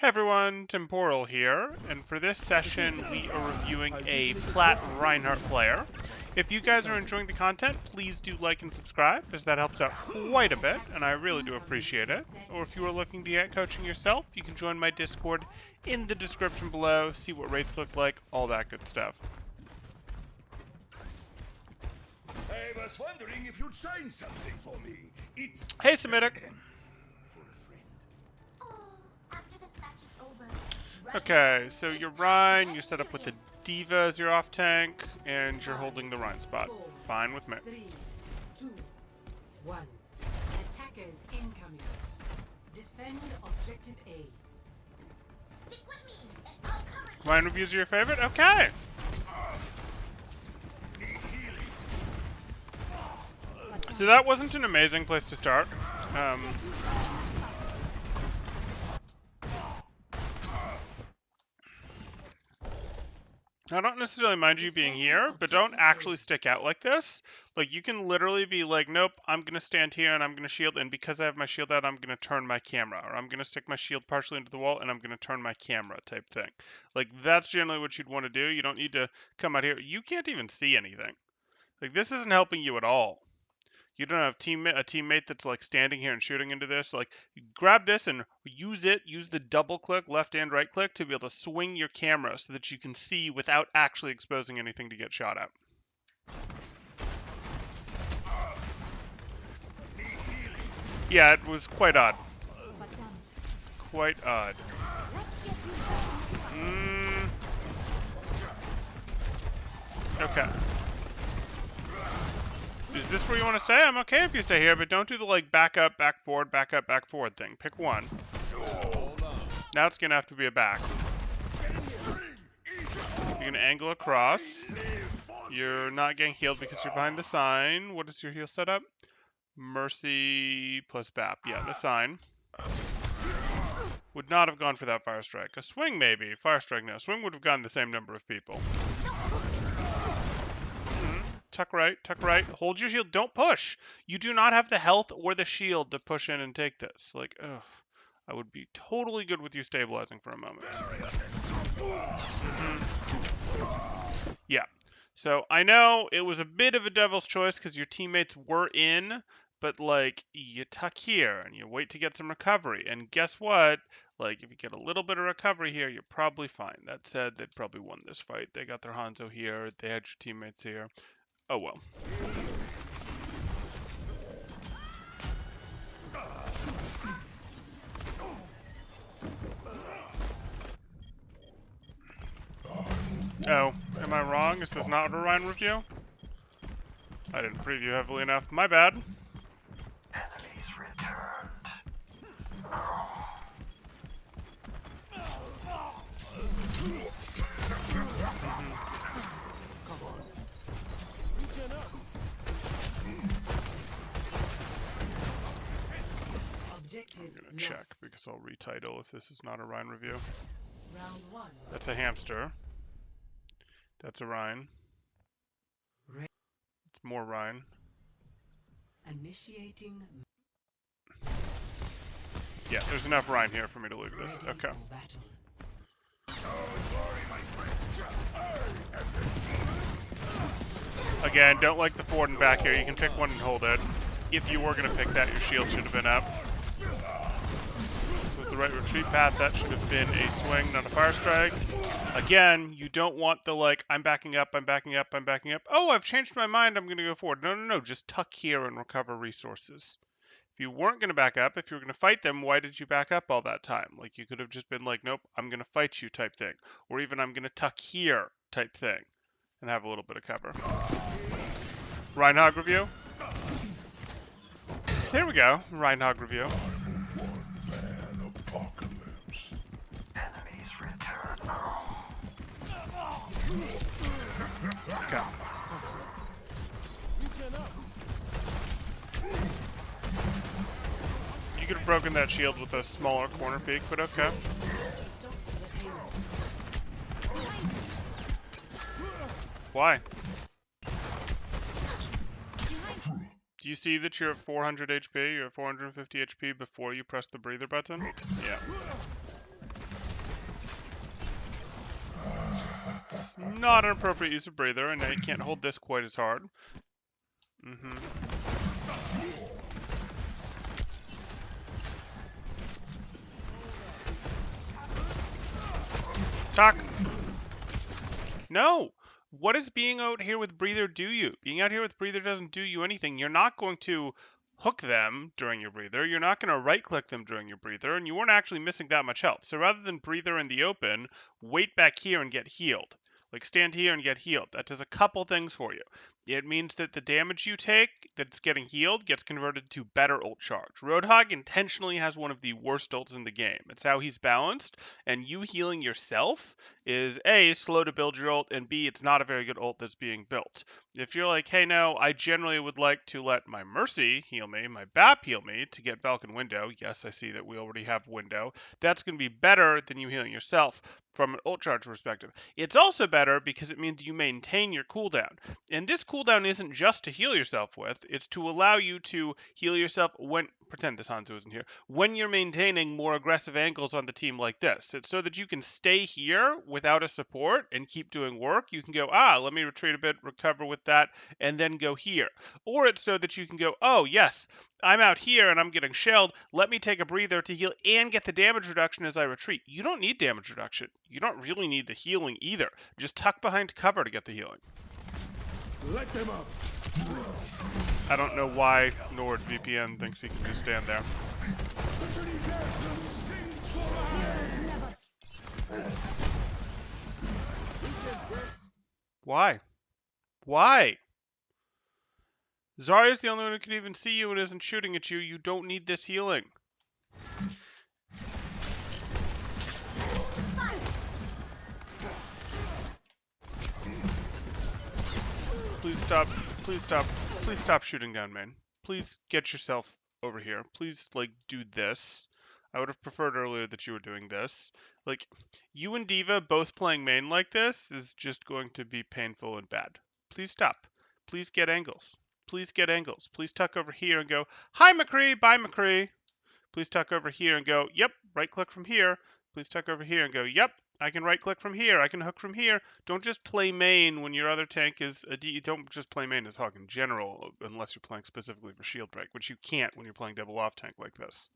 Hey everyone, Temporal here, and for this session we are reviewing a Plat Reinhardt player. If you guys are enjoying the content, please do like and subscribe, as that helps out quite a bit, and I really do appreciate it. Or if you are looking to get coaching yourself, you can join my Discord in the description below, see what rates look like, all that good stuff. I was wondering if you'd sign something for me. It's Hey Semitic! Okay, so you're Rhine, you're set up with the Diva as your off tank, and you're holding the Rhine spot. Fine with me. 3, 2, 1. Attackers incoming. Defend objective A. Stick with me, and I'll cover you. Rhine reviews are your favorite? Okay! So that wasn't an amazing place to start. I don't necessarily mind you being here, but don't actually stick out like this. Like, you can literally be like, nope, I'm going to stand here and I'm going to shield, and because I have my shield out, I'm going to turn my camera. Or I'm going to stick my shield partially into the wall and I'm going to turn my camera type thing. Like, that's generally what you'd want to do. You don't need to come out here. You can't even see anything. Like, this isn't helping you at all. You don't have a teammate that's like standing here and shooting into this. Like, you grab this and use it. Use the double click, left and right click, to be able to swing your camera so that you can see without actually exposing anything to get shot at. Yeah, it was quite odd. Quite odd. Okay. Is this where you want to stay? I'm okay if you stay here, but don't do the like back up, back forward thing. Pick one. Now it's gonna have to be a back. You're gonna angle across. You're not getting healed because you're behind the sign. What is your heal setup? Mercy plus BAP. Yeah, the sign. Would not have gone for that fire strike. A swing maybe. Fire strike no. Swing would have gotten the same number of people. Tuck right, hold your shield, don't push. You do not have the health or the shield to push in and take this. Like, ugh. I would be totally good with you stabilizing for a moment. Yeah. So, I know it was a bit of a devil's choice because your teammates were in, but, like, you tuck here and you wait to get some recovery. And guess what? Like, if you get a little bit of recovery here, you're probably fine. That said, they'd probably won this fight. They got their Hanzo here, they had your teammates here. Oh well. Oh, am I wrong? Is this not a Rhine review? I didn't preview heavily enough. My bad. Enemies returned. Objective I'm gonna check lost. because I'll retitle if this is not a Rhine review. Round 1. That's a hamster. That's a Rhine. It's more Rhine. Initiating Yeah, there's enough Rhine here for me to leave this. Okay. battle. Again, don't like the forward and back here. You can pick one and hold it. If you were going to pick that, your shield should have been up. So with the right retreat path, that should have been a swing, not a fire strike. Again, you don't want the like, I'm backing up. Oh, I've changed my mind, I'm going to go forward. No. Just tuck here and recover resources. If you weren't going to back up, if you were going to fight them, why did you back up all that time? Like, you could have just been like, nope, I'm going to fight you type thing. Or even I'm going to tuck here type thing. And have a little bit of cover. Reinhardt review. There we go. Reinhardt review. Enemies returned. Okay. You could have broken that shield with a smaller corner peek, but okay. Why? Do you see that you're at 400 HP? You're at 450 HP before you press the breather button? Yeah. not an appropriate use of breather, and now you can't hold this quite as hard. Talk. No! What does being out here with breather do you? Being out here with breather doesn't do you anything. You're not going to hook them during your breather. You're not going to right-click them during your breather, and you weren't actually missing that much health. So rather than breather in the open, wait back here and get healed. Like, stand here and get healed. That does a couple things for you. It means that the damage you take that's getting healed gets converted to better ult charge. Roadhog intentionally has one of the worst ults in the game. It's how he's balanced, and you healing yourself is A, slow to build your ult, and B, it's not a very good ult that's being built. If you're like, hey, no, I generally would like to let my Mercy heal me, my BAP heal me to get Falcon Window. Yes, I see that we already have Window. That's going to be better than you healing yourself from an ult charge perspective. It's also better because it means you maintain your cooldown. And this cooldown isn't just to heal yourself with, it's to allow you to heal yourself when, pretend this Hanzo isn't here, when you're maintaining more aggressive angles on the team like this. It's so that you can stay here without a support and keep doing work. You can go, let me retreat a bit, recover with that, and then go here. Or it's so that you can go, oh, yes, I'm out here and I'm getting shelled. Let me take a breather to heal and get the damage reduction as I retreat. You don't need damage reduction. You don't really need the healing either. Just tuck behind cover to get the healing. Let them up. I don't know why NordVPN thinks he can just stand there. Why? Why? Zarya's the only one who can even see you and isn't shooting at you. You don't need this healing. Please stop. Please stop. Please stop shooting down main. Please get yourself over here. Please, like, do this. I would have preferred earlier that you were doing this. Like, you and D.Va both playing main like this is just going to be painful and bad. Please stop. Please get angles. Please get angles. Please tuck over here and go, hi, McCree, bye, McCree. Please tuck over here and go, yep, right-click from here. Please tuck over here and go, yep, I can right-click from here. I can hook from here. Don't just play main when your other tank is a D. Don't just play main as hog in general, unless you're playing specifically for shield break, which you can't when you're playing double off tank like this.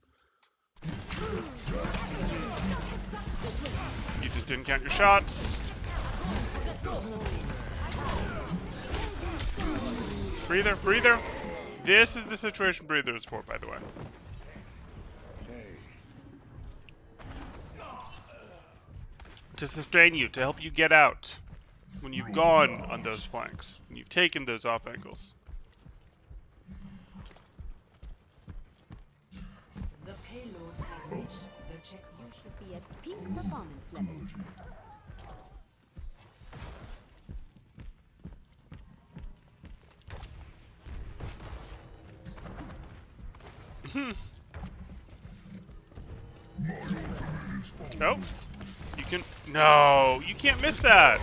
You just didn't count your shots. Breather, breather. This is the situation breather is for, by the way. To sustain you, to help you get out when you've gone on those flanks, when you've taken those off angles. The payload has reached the checkpoint. You should be at peak performance levels. Oh, you can. No, you can't miss that.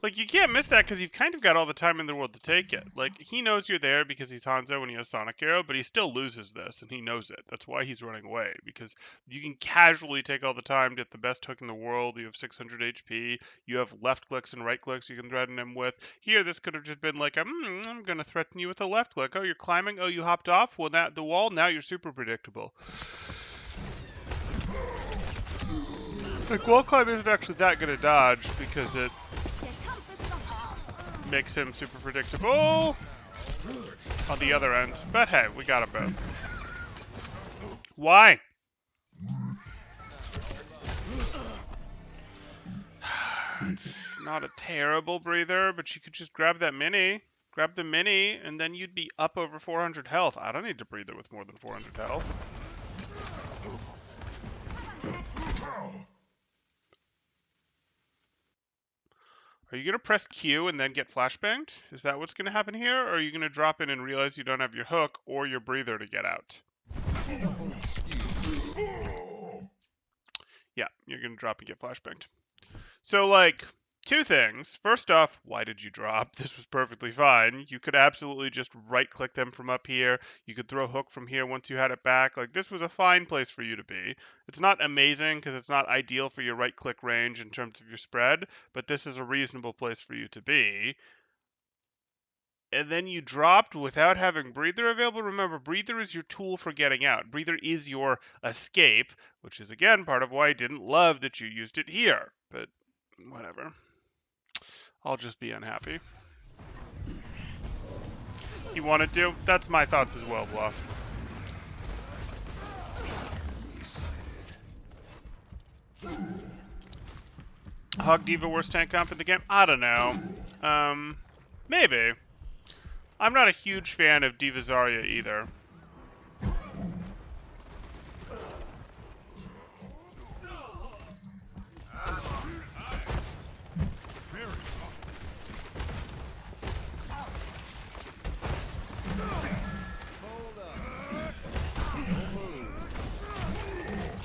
Like, you can't miss that because you've kind of got all the time in the world to take it. Like, he knows you're there because he's Hanzo and he has Sonic Arrow, but he still loses this, and he knows it. That's why he's running away, because you can casually take all the time to get the best hook in the world. You have 600 HP. You have left clicks and right clicks you can threaten him with. Here, this could have just been like, I'm going to threaten you with a left click. Oh, you're climbing? Oh, you hopped off? Well, now the wall? Now you're super predictable. Like, wall climb isn't actually that good a dodge because it makes him super predictable on the other end. But hey, we got him both. Why? It's not a terrible breather, but you could just grab that mini. Grab the mini, and then you'd be up over 400 health. I don't need to breather with more than 400 health. Are you going to press Q and then get flashbanged? Is that what's going to happen here? Or are you going to drop in and realize you don't have your hook or your breather to get out? Yeah, you're going to drop and get flashbanged. So, like, Two things. First off, why did you drop? This was perfectly fine. You could absolutely just right-click them from up here. You could throw hook from here once you had it back. Like, this was a fine place for you to be. It's not amazing because it's not ideal for your right-click range in terms of your spread, but this is a reasonable place for you to be. And then you dropped without having Breather available. Remember, Breather is your tool for getting out. Breather is your escape, which is, again, part of why I didn't love that you used it here. But whatever. I'll just be unhappy. You wanted to? That's my thoughts as well, Bluff. Hog Diva worst tank comp in the game? I don't know. Maybe. I'm not a huge fan of Diva Zarya either.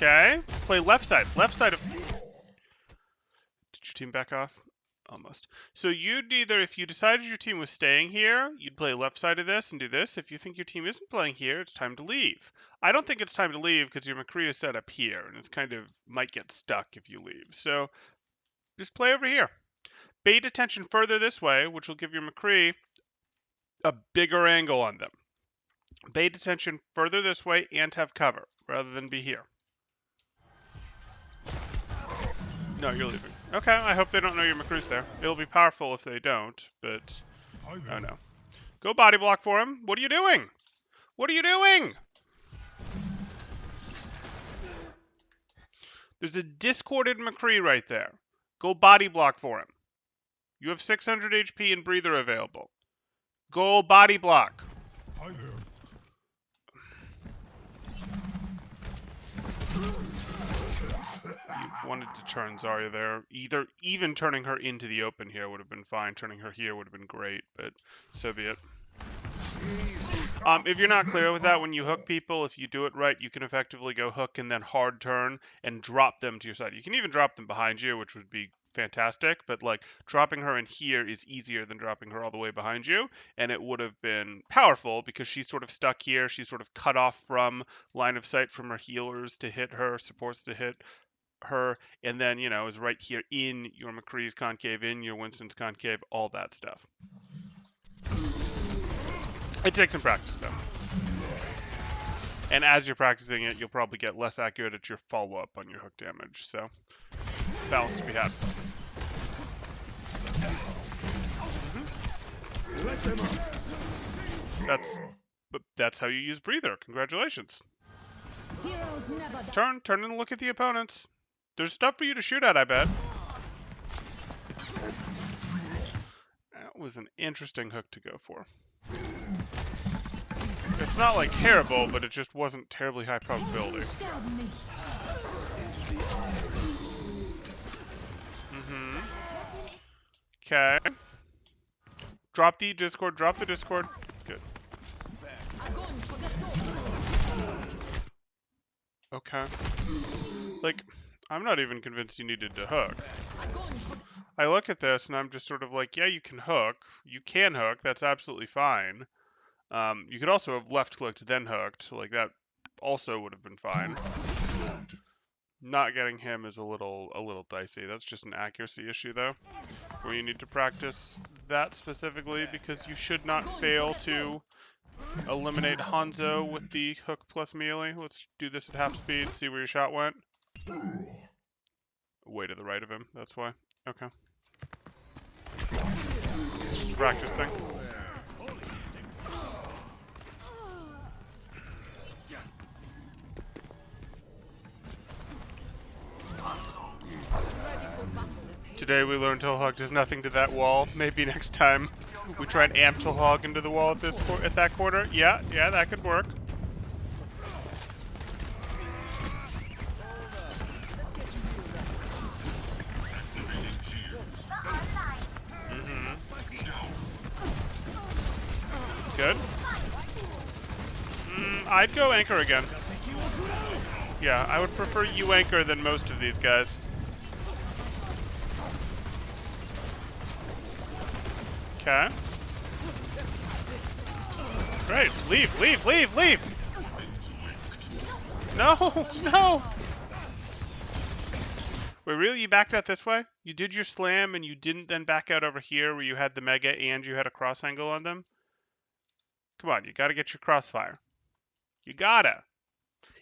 Okay, play left side. Left side of... Did your team back off? Almost. So you'd either, if you decided your team was staying here, you'd play left side of this and do this. If you think your team isn't playing here, it's time to leave. I don't think it's time to leave because your McCree is set up here, and it's kind of might get stuck if you leave. So just play over here. Bait attention further this way, which will give your McCree a bigger angle on them. Bait attention further this way and have cover, rather than be here. No, you're leaving. Okay, I hope they don't know your McCrew's there. It'll be powerful if they don't, but... Oh no. Go body block for him. What are you doing? What are you doing? There's a discorded McCree right there. Go body block for him. You have 600 HP and breather available. Go body block. Hi there. You wanted to turn Zarya there. Even turning her into the open here would have been fine. Turning her here would have been great, but so be it. If you're not clear with that, when you hook people, if you do it right, you can effectively go hook and then hard turn and drop them to your side. You can even drop them behind you, which would be fantastic, but like dropping her in here is easier than dropping her all the way behind you, and it would have been powerful because she's sort of stuck here. She's sort of cut off from line of sight from her healers to hit her, supports to hit her, and then, you know, is right here in your McCree's concave, in your Winston's concave, all that stuff. It takes some practice, though. And as you're practicing it, you'll probably get less accurate at your follow-up on your hook damage, so balance to be had. That's how you use breather. Congratulations. Heroes never die. Turn and look at the opponents. There's stuff for you to shoot at, I bet. That was an interesting hook to go for. It's not like terrible, but it just wasn't terribly high probability. Okay. Drop the Discord, drop the Discord. Good. Okay. Like, I'm not even convinced you needed to hook. I look at this and I'm just sort of like, yeah, you can hook. You can hook. That's absolutely fine. You could also have left-clicked then hooked. Like, that also would have been fine. Not getting him is a little dicey. That's just an accuracy issue, though, where you need to practice that specifically, because you should not fail to eliminate Hanzo with the hook plus melee. Let's do this at half speed, see where your shot went. Way to the right of him, that's why. Okay. It's just a practice thing. Today we learned Tolhog does nothing to that wall. Maybe next time we try and amp Tolhog into the wall at that quarter. Yeah, that could work. Good. I'd go anchor again. Yeah, I would prefer you anchor than most of these guys. Okay. Great. Leave, leave, leave, leave! No, no! Wait, really? You backed out this way? You did your slam and you didn't then back out over here where you had the mega and you had a cross angle on them? Come on, you gotta get your crossfire. You gotta.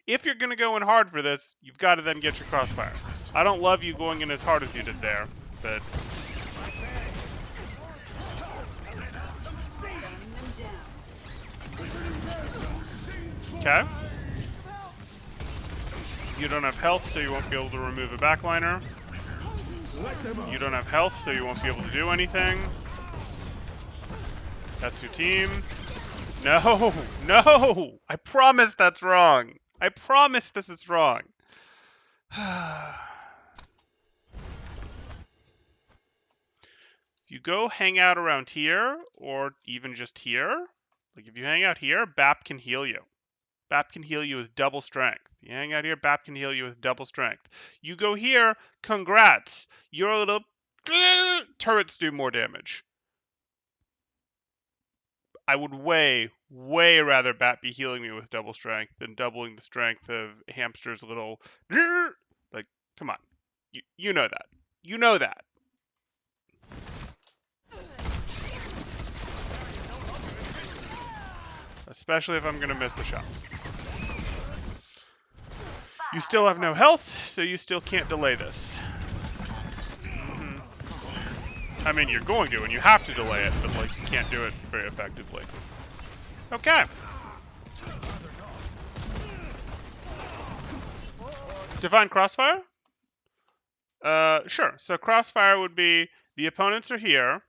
If you're gonna go in hard for this, you've gotta then get your crossfire. I don't love you going in as hard as you did there, but... Okay. You don't have health, so you won't be able to remove a backliner. You don't have health, so you won't be able to do anything. That's your team. No! No! I promise that's wrong! I promise this is wrong. If you go hang out around here, or even just here, like if you hang out here, BAP can heal you. BAP can heal you with double strength. You hang out here, BAP can heal you with double strength. You go here, congrats. Your little turrets do more damage. I would way, way rather BAP be healing me with double strength than doubling the strength of Hamster's little... Like, come on. You know that. You know that. Especially if I'm going to miss the shots. You still have no health, so you still can't delay this. I mean, you're going to, and you have to delay it, but, like, you can't do it very effectively. Okay. Divine Crossfire? Sure. So Crossfire would be, the opponents are here,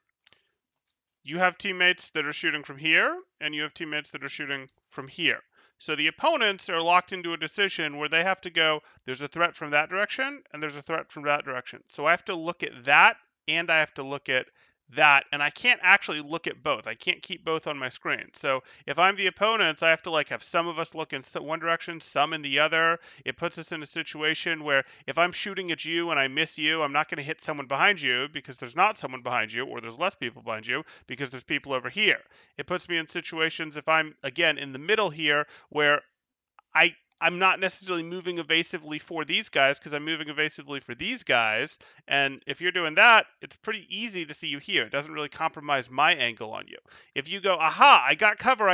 you have teammates that are shooting from here, and you have teammates that are shooting from here. So the opponents are locked into a decision where they have to go, there's a threat from that direction, and there's a threat from that direction. So I have to look at that, and I have to look at that, and I can't actually look at both. I can't keep both on my screen. So if I'm the opponents, I have to like have some of us look in one direction, some in the other. It puts us in a situation where if I'm shooting at you and I miss you, I'm not going to hit someone behind you because there's not someone behind you, or there's less people behind you because there's people over here. It puts me in situations if I'm, again, in the middle here where I'm not necessarily moving evasively for these guys because I'm moving evasively for these guys. And if you're doing that, it's pretty easy to see you here. It doesn't really compromise my angle on you. If you go, aha, I got cover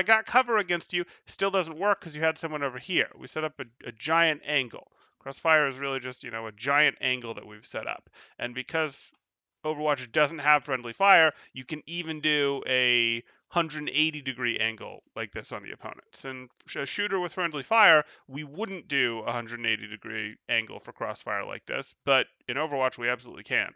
against you, still doesn't work because you had someone over here. We set up a giant angle. Crossfire is really just, a giant angle that we've set up. And because Overwatch doesn't have friendly fire, you can even do a 180-degree angle like this on the opponents. And a shooter with friendly fire, we wouldn't do a 180-degree angle for Crossfire like this, but in Overwatch we absolutely can.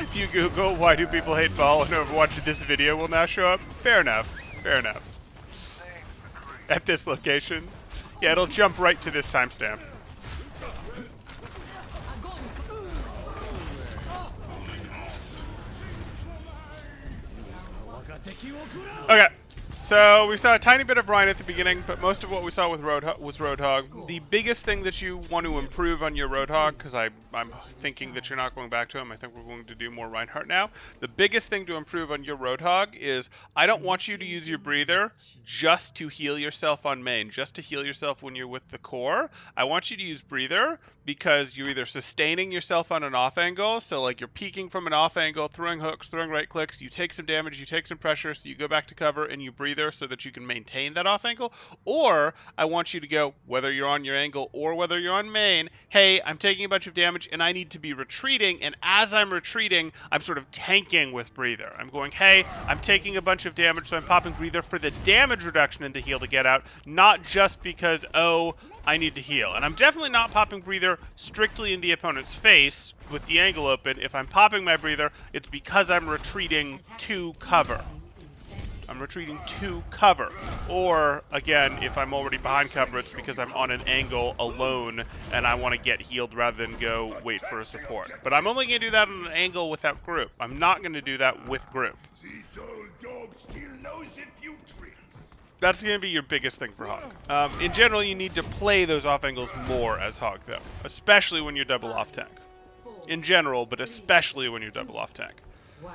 If you Google why do people hate ball in Overwatch, this video will now show up. Fair enough. Fair enough. At this location. Yeah, it'll jump right to this timestamp. Okay, so we saw a tiny bit of Ryan at the beginning, but most of what we saw with was Roadhog. The biggest thing that you want to improve on your Roadhog, because I'm thinking that you're not going back to him, I think we're going to do more Reinhardt now. The biggest thing to improve on your Roadhog is I don't want you to use your breather just to heal yourself on main, just to heal yourself when you're with the core. I want you to use breather because you're either sustaining yourself on an off angle, so like you're peeking from an off angle, throwing hooks, throwing right clicks, you take some damage, you take some pressure, so you go back to cover and you breather so that you can maintain that off angle. Or I want you to go, whether you're on your angle or whether you're on main, hey, I'm taking a bunch of damage and I need to be retreating, and as I'm retreating, I'm sort of tanking with breather. I'm going, hey, I'm taking a bunch of damage, so I'm popping breather for the damage reduction and the heal to get out, not just because, oh, I need to heal. And I'm definitely not popping breather strictly in the opponent's face with the angle open. If I'm popping my breather, it's because I'm retreating to cover. I'm retreating to cover. Or, again, if I'm already behind cover, it's because I'm on an angle alone and I want to get healed rather than go wait for a support. But I'm only going to do that on an angle without group. I'm not going to do that with group. This old dog still knows a few tricks. That's going to be your biggest thing for Hog. In general, you need to play those off angles more as Hog, though. Especially when you're double off tank. In general, but especially when you're double off tank. 1.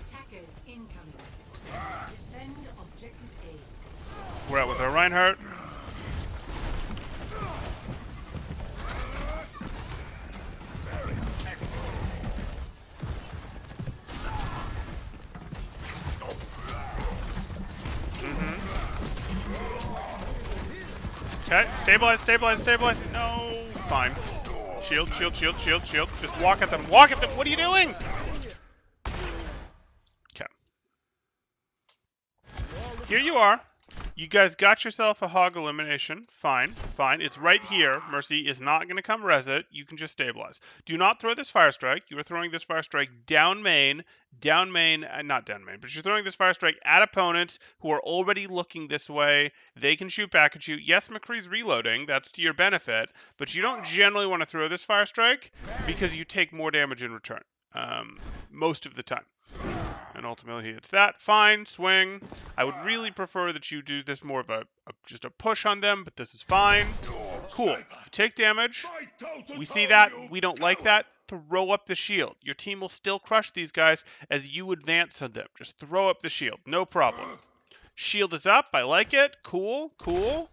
Attackers incoming. Defend objective A. We're out with our Reinhardt. Okay, stabilize, stabilize, stabilize. No, fine. Shield, shield, shield, shield, shield. Just walk at them, walk at them. What are you doing? Okay. Here you are. You guys got yourself a Hog elimination. Fine, fine. It's right here. Mercy is not going to come res it. You can just stabilize. Do not throw this Fire Strike. You are throwing this Fire Strike down main, not down main, but you're throwing this Fire Strike at opponents who are already looking this way. They can shoot back at you. Yes, McCree's reloading. That's to your benefit, but you don't generally want to throw this Fire Strike because you take more damage in return most of the time. And ultimately it's that. Fine, swing. I would really prefer that you do this more of just a push on them, but this is fine. Cool. You take damage. We see that. We don't like that. Throw up the shield. Your team will still crush these guys as you advance on them. Just throw up the shield. No problem. Shield is up. I like it. Cool. Cool.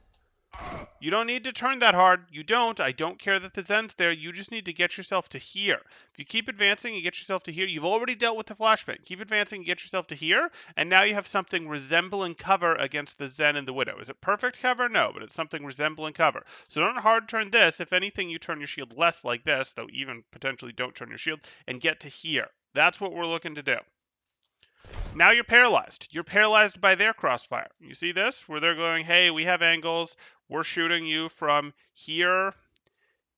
You don't need to turn that hard. You don't. I don't care that the Zen's there. You just need to get yourself to here. If you keep advancing and get yourself to here, you've already dealt with the flashbang. Keep advancing and get yourself to here, and now you have something resembling cover against the Zen and the Widow. Is it perfect cover? No, but it's something resembling cover. So don't hard turn this. If anything, you turn your shield less like this, though even potentially don't turn your shield, and get to here. That's what we're looking to do. Now you're paralyzed. You're paralyzed by their crossfire. You see this? Where they're going, hey, we have angles. We're shooting you from here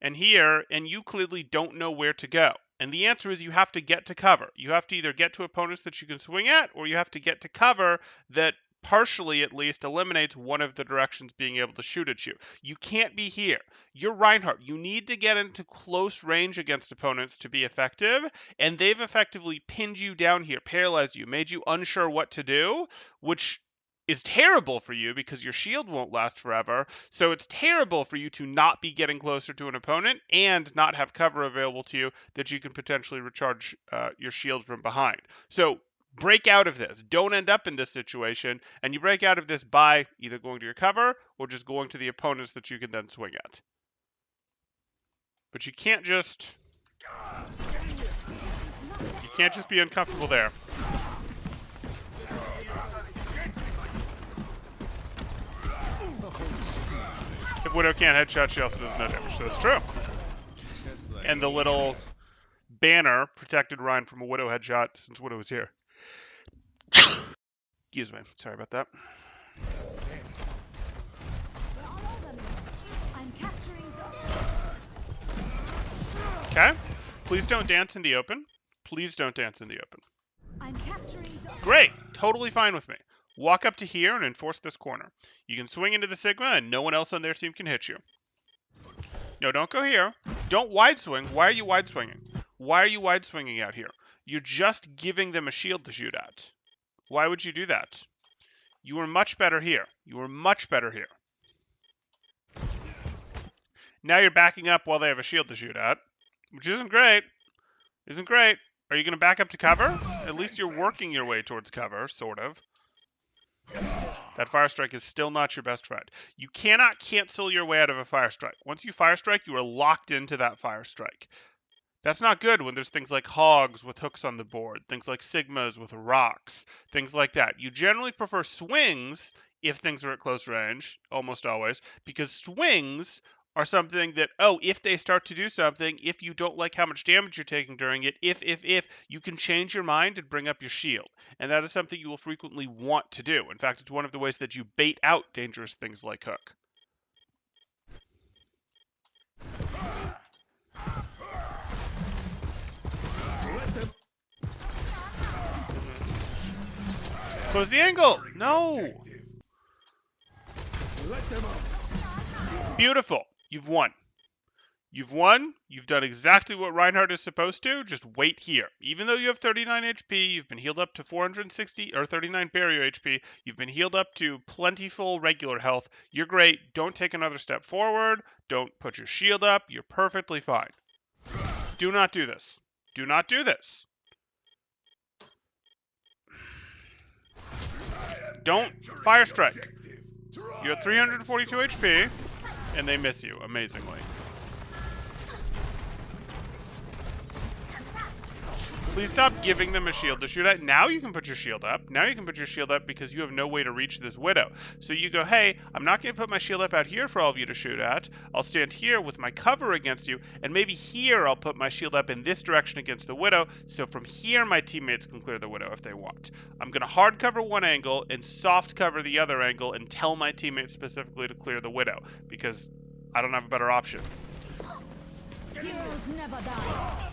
and here, and you clearly don't know where to go. And the answer is you have to get to cover. You have to either get to opponents that you can swing at, or you have to get to cover that partially at least eliminates one of the directions being able to shoot at you. You can't be here. You're Reinhardt. You need to get into close range against opponents to be effective, and they've effectively pinned you down here, paralyzed you, made you unsure what to do, which is terrible for you because your shield won't last forever. So it's terrible for you to not be getting closer to an opponent and not have cover available to you that you can potentially recharge your shield from behind. So break out of this. Don't end up in this situation, and you break out of this by either going to your cover or just going to the opponents that you can then swing at. But you can't just be uncomfortable there. If Widow can't headshot, she also does no damage. So that's true. And the little banner protected Ryan from a Widow headshot since Widow was here. Excuse me. Sorry about that. Okay. Please don't dance in the open. Please don't dance in the open. Great. Totally fine with me. Walk up to here and enforce this corner. You can swing into the Sigma and no one else on their team can hit you. No, don't go here. Don't wide swing. Why are you wide swinging? Why are you wide swinging out here? You're just giving them a shield to shoot at. Why would you do that? You were much better here. You were much better here. Now you're backing up while they have a shield to shoot at, which isn't great. Isn't great. Are you going to back up to cover? At least you're working your way towards cover, sort of. That Fire Strike is still not your best friend. You cannot cancel your way out of a Fire Strike. Once you Fire Strike, you are locked into that Fire Strike. That's not good when there's things like Hogs with hooks on the board, things like Sigmas with rocks, things like that. You generally prefer swings if things are at close range, almost always, because swings are something that, if they start to do something, if you don't like how much damage you're taking during it, if you can change your mind and bring up your shield. And that is something you will frequently want to do. In fact, it's one of the ways that you bait out dangerous things like hook. Close the angle. No. Objective. Let them up. Beautiful. You've won. You've won. You've done exactly what Reinhardt is supposed to. Just wait here. Even though you have 39 HP, you've been healed up to 460 or 39 barrier HP. You've been healed up to plentiful regular health. You're great. Don't take another step forward. Don't put your shield up. You're perfectly fine. Do not do this. Do not do this. Don't fire strike. Objective. You're at 342 HP, and they miss you amazingly. Please stop giving them a shield to shoot at. Now you can put your shield up. Now you can put your shield up because you have no way to reach this widow. So you go, hey, I'm not going to put my shield up out here for all of you to shoot at. I'll stand here with my cover against you, and maybe here I'll put my shield up in this direction against the widow, so from here my teammates can clear the widow if they want. I'm going to hard cover one angle and soft cover the other angle and tell my teammates specifically to clear the widow, because I don't have a better option. Heroes never die.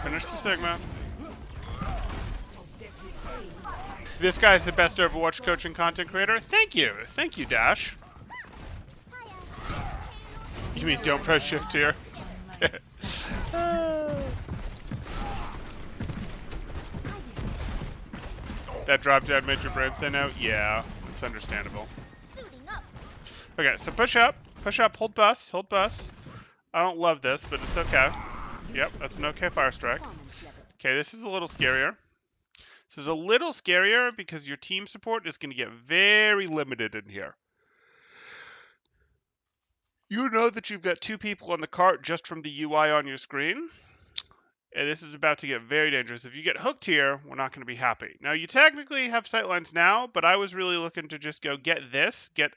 Finish the Sigma. This guy's the best Overwatch coach and content creator. Thank you. Thank you, Dash. You mean don't press shift here? That drop down made your brain say no? Yeah, it's understandable. Suiting up. Okay, so push up, hold bus, hold bus. I don't love this, but it's okay. Yep, that's an okay fire strike. Okay, this is a little scarier. This is a little scarier because your team support is going to get very limited in here. You know that you've got two people on the cart just from the UI on your screen. And this is about to get very dangerous. If you get hooked here, we're not going to be happy. Now, you technically have sightlines now, but I was really looking to just go get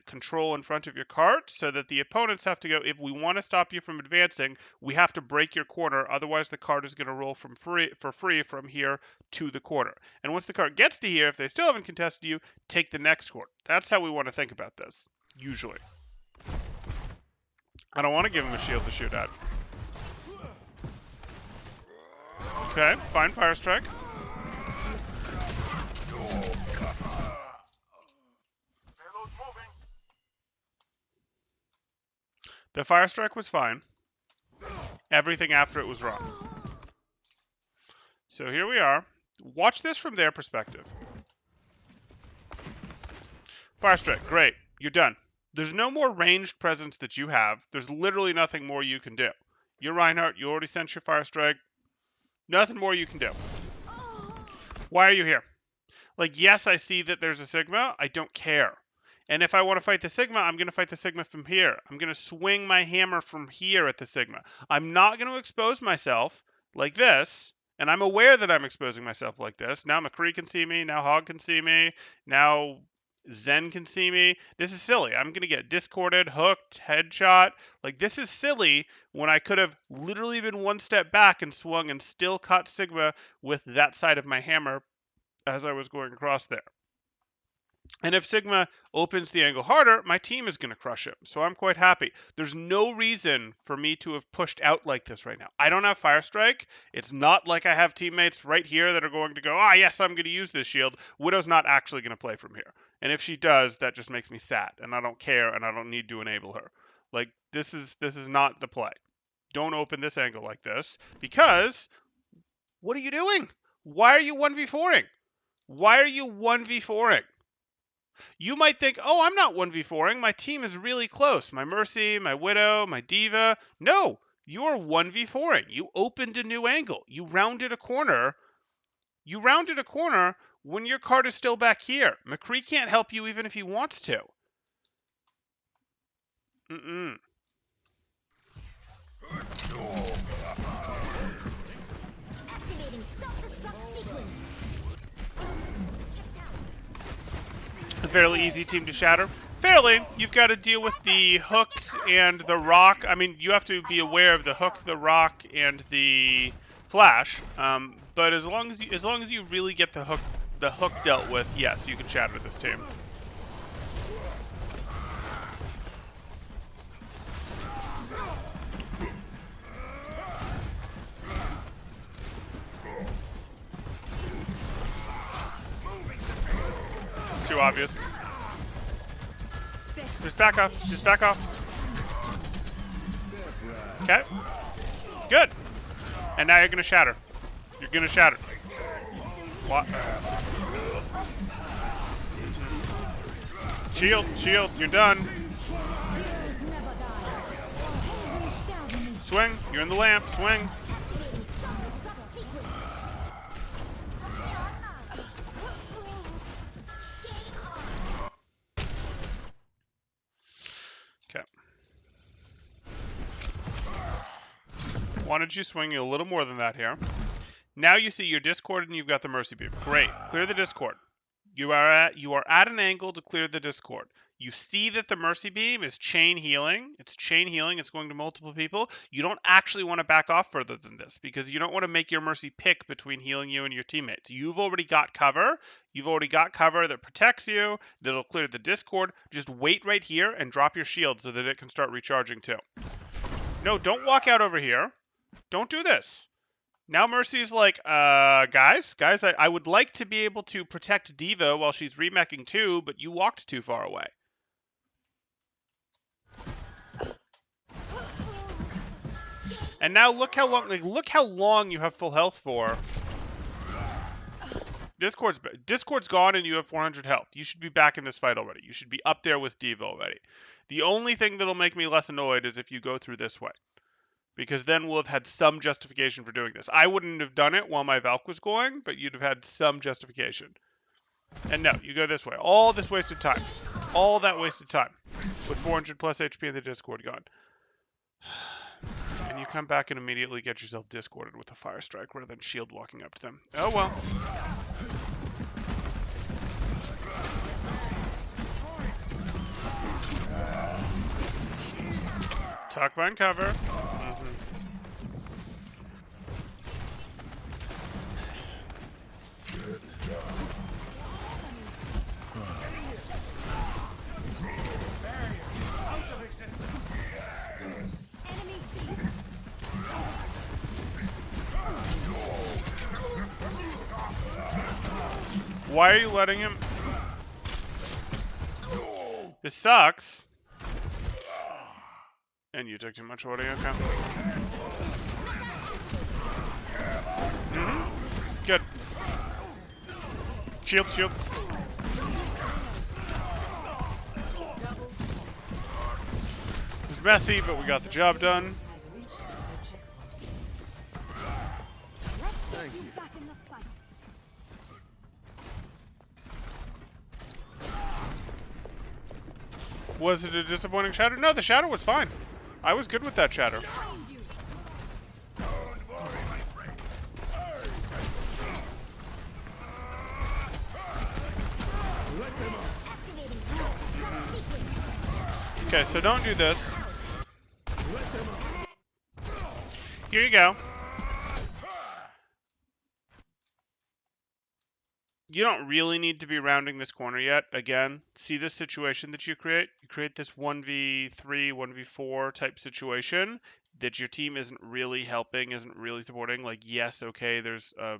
control in front of your cart, so that the opponents have to go, if we want to stop you from advancing, we have to break your corner, otherwise the cart is going to roll for free from here to the corner. And once the cart gets to here, if they still haven't contested you, take the next corner. That's how we want to think about this, usually. I don't want to give him a shield to shoot at. Okay, fine fire strike. The fire strike was fine. Everything after it was wrong. So here we are. Watch this from their perspective. Fire strike, great. You're done. There's no more ranged presence that you have. There's literally nothing more you can do. You're Reinhardt. You already sent your fire strike. Nothing more you can do. Why are you here? Like, yes, I see that there's a Sigma. I don't care. And if I want to fight the Sigma, I'm going to fight the Sigma from here. I'm going to swing my hammer from here at the Sigma. I'm not going to expose myself like this. And I'm aware that I'm exposing myself like this. Now McCree can see me. Now Hog can see me. Now Zen can see me. This is silly. I'm going to get discorded, hooked, headshot. Like, this is silly when I could have literally been one step back and swung and still caught Sigma with that side of my hammer as I was going across there. And if Sigma opens the angle harder, my team is going to crush him. So I'm quite happy. There's no reason for me to have pushed out like this right now. I don't have Fire Strike. It's not like I have teammates right here that are going to go, ah, yes, I'm going to use this shield. Widow's not actually going to play from here. And if she does, that just makes me sad. And I don't care, and I don't need to enable her. Like, this is not the play. Don't open this angle like this. Because, what are you doing? Why are you 1v4ing? Why are you 1v4ing? You might think, oh, I'm not 1v4ing. My team is really close. My Mercy, my Widow, my Diva. No, you're 1v4ing. You opened a new angle. You rounded a corner. You rounded a corner when your card is still back here. McCree can't help you even if he wants to. Activating self-destruct sequence. A fairly easy team to shatter. Fairly, you've got to deal with the hook and the rock. I mean, you have to be aware of the hook, the rock, and the flash. But as long as you really get the hook dealt with, yes, you can shatter this team. obvious. Just back off. Just back off. Okay. Good. And now you're gonna shatter. You're gonna shatter. What? Shield, shield, you're done. Heroes never die. Reach down to me. Swing, you're in the lamp, swing. Okay. Wanted you swinging a little more than that here. Now you see your Discord and you've got the Mercy Beam. Great. Clear the Discord. You are at an angle to clear the Discord. You see that the Mercy Beam is chain healing. It's chain healing. It's going to multiple people. You don't actually want to back off further than this because you don't want to make your Mercy pick between healing you and your teammates. You've already got cover. You've already got cover that protects you, that'll clear the Discord. Just wait right here and drop your shield so that it can start recharging too. No, don't walk out over here. Don't do this. Now Mercy's like, guys, I would like to be able to protect Diva while she's remeching too, but you walked too far away. And now look how long you have full health for. Discord's gone and you have 400 health. You should be back in this fight already. You should be up there with Diva already. The only thing that'll make me less annoyed is if you go through this way. Because then we'll have had some justification for doing this. I wouldn't have done it while my Valk was going, but you'd have had some justification. And no, you go this way. All this wasted time. All that wasted time. With 400 plus HP in the Discord gone. And you come back and immediately get yourself discorded with a Fire Strike rather than shield walking up to them. Oh well. Tuck behind cover. Why are you letting him? This sucks. And you took too much already, okay. Good. Shield, shield. It was messy, but we got the job done. Let's get you back in the fight. Was it a disappointing shatter? No, the shatter was fine. I was good with that shatter. Behind you. Don't worry, my friend. Activating self-destruct sequence. Okay, so don't do this. Here you go. You don't really need to be rounding this corner yet. Again, see this situation that you create? You create this 1v3, 1v4 type situation that your team isn't really helping, isn't really supporting. Like, yes, okay, there's a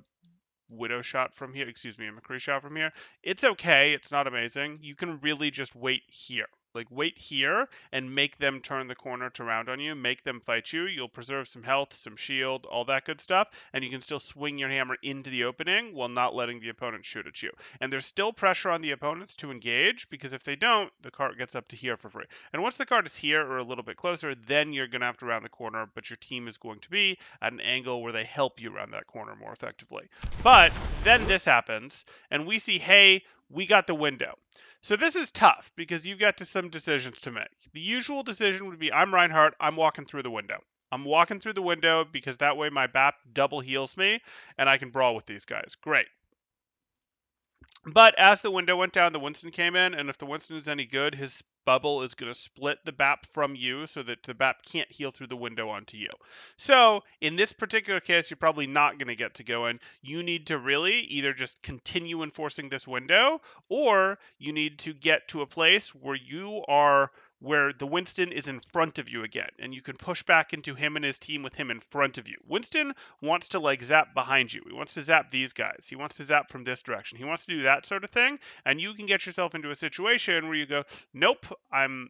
Widow shot from here. Excuse me, a McCree shot from here. It's okay. It's not amazing. You can really just wait here. Like, wait here and make them turn the corner to round on you. Make them fight you. You'll preserve some health, some shield, all that good stuff. And you can still swing your hammer into the opening while not letting the opponent shoot at you. And there's still pressure on the opponents to engage, because if they don't, the card gets up to here for free. And once the card is here or a little bit closer, then you're going to have to round the corner. But your team is going to be at an angle where they help you round that corner more effectively. But then this happens, and we see, hey, we got the window. So this is tough because you've got some decisions to make. The usual decision would be, I'm Reinhardt, I'm walking through the window. I'm walking through the window because that way my BAP double heals me and I can brawl with these guys. Great. But as the window went down, the Winston came in, and if the Winston is any good, his bubble is going to split the BAP from you so that the BAP can't heal through the window onto you. So in this particular case, you're probably not going to get to go in. You need to really either just continue enforcing this window, or you need to get to a place where you are where the Winston is in front of you again, and you can push back into him and his team with him in front of you. Winston wants to like zap behind you. He wants to zap these guys. He wants to zap from this direction. He wants to do that sort of thing, and you can get yourself into a situation where you go, nope, I'm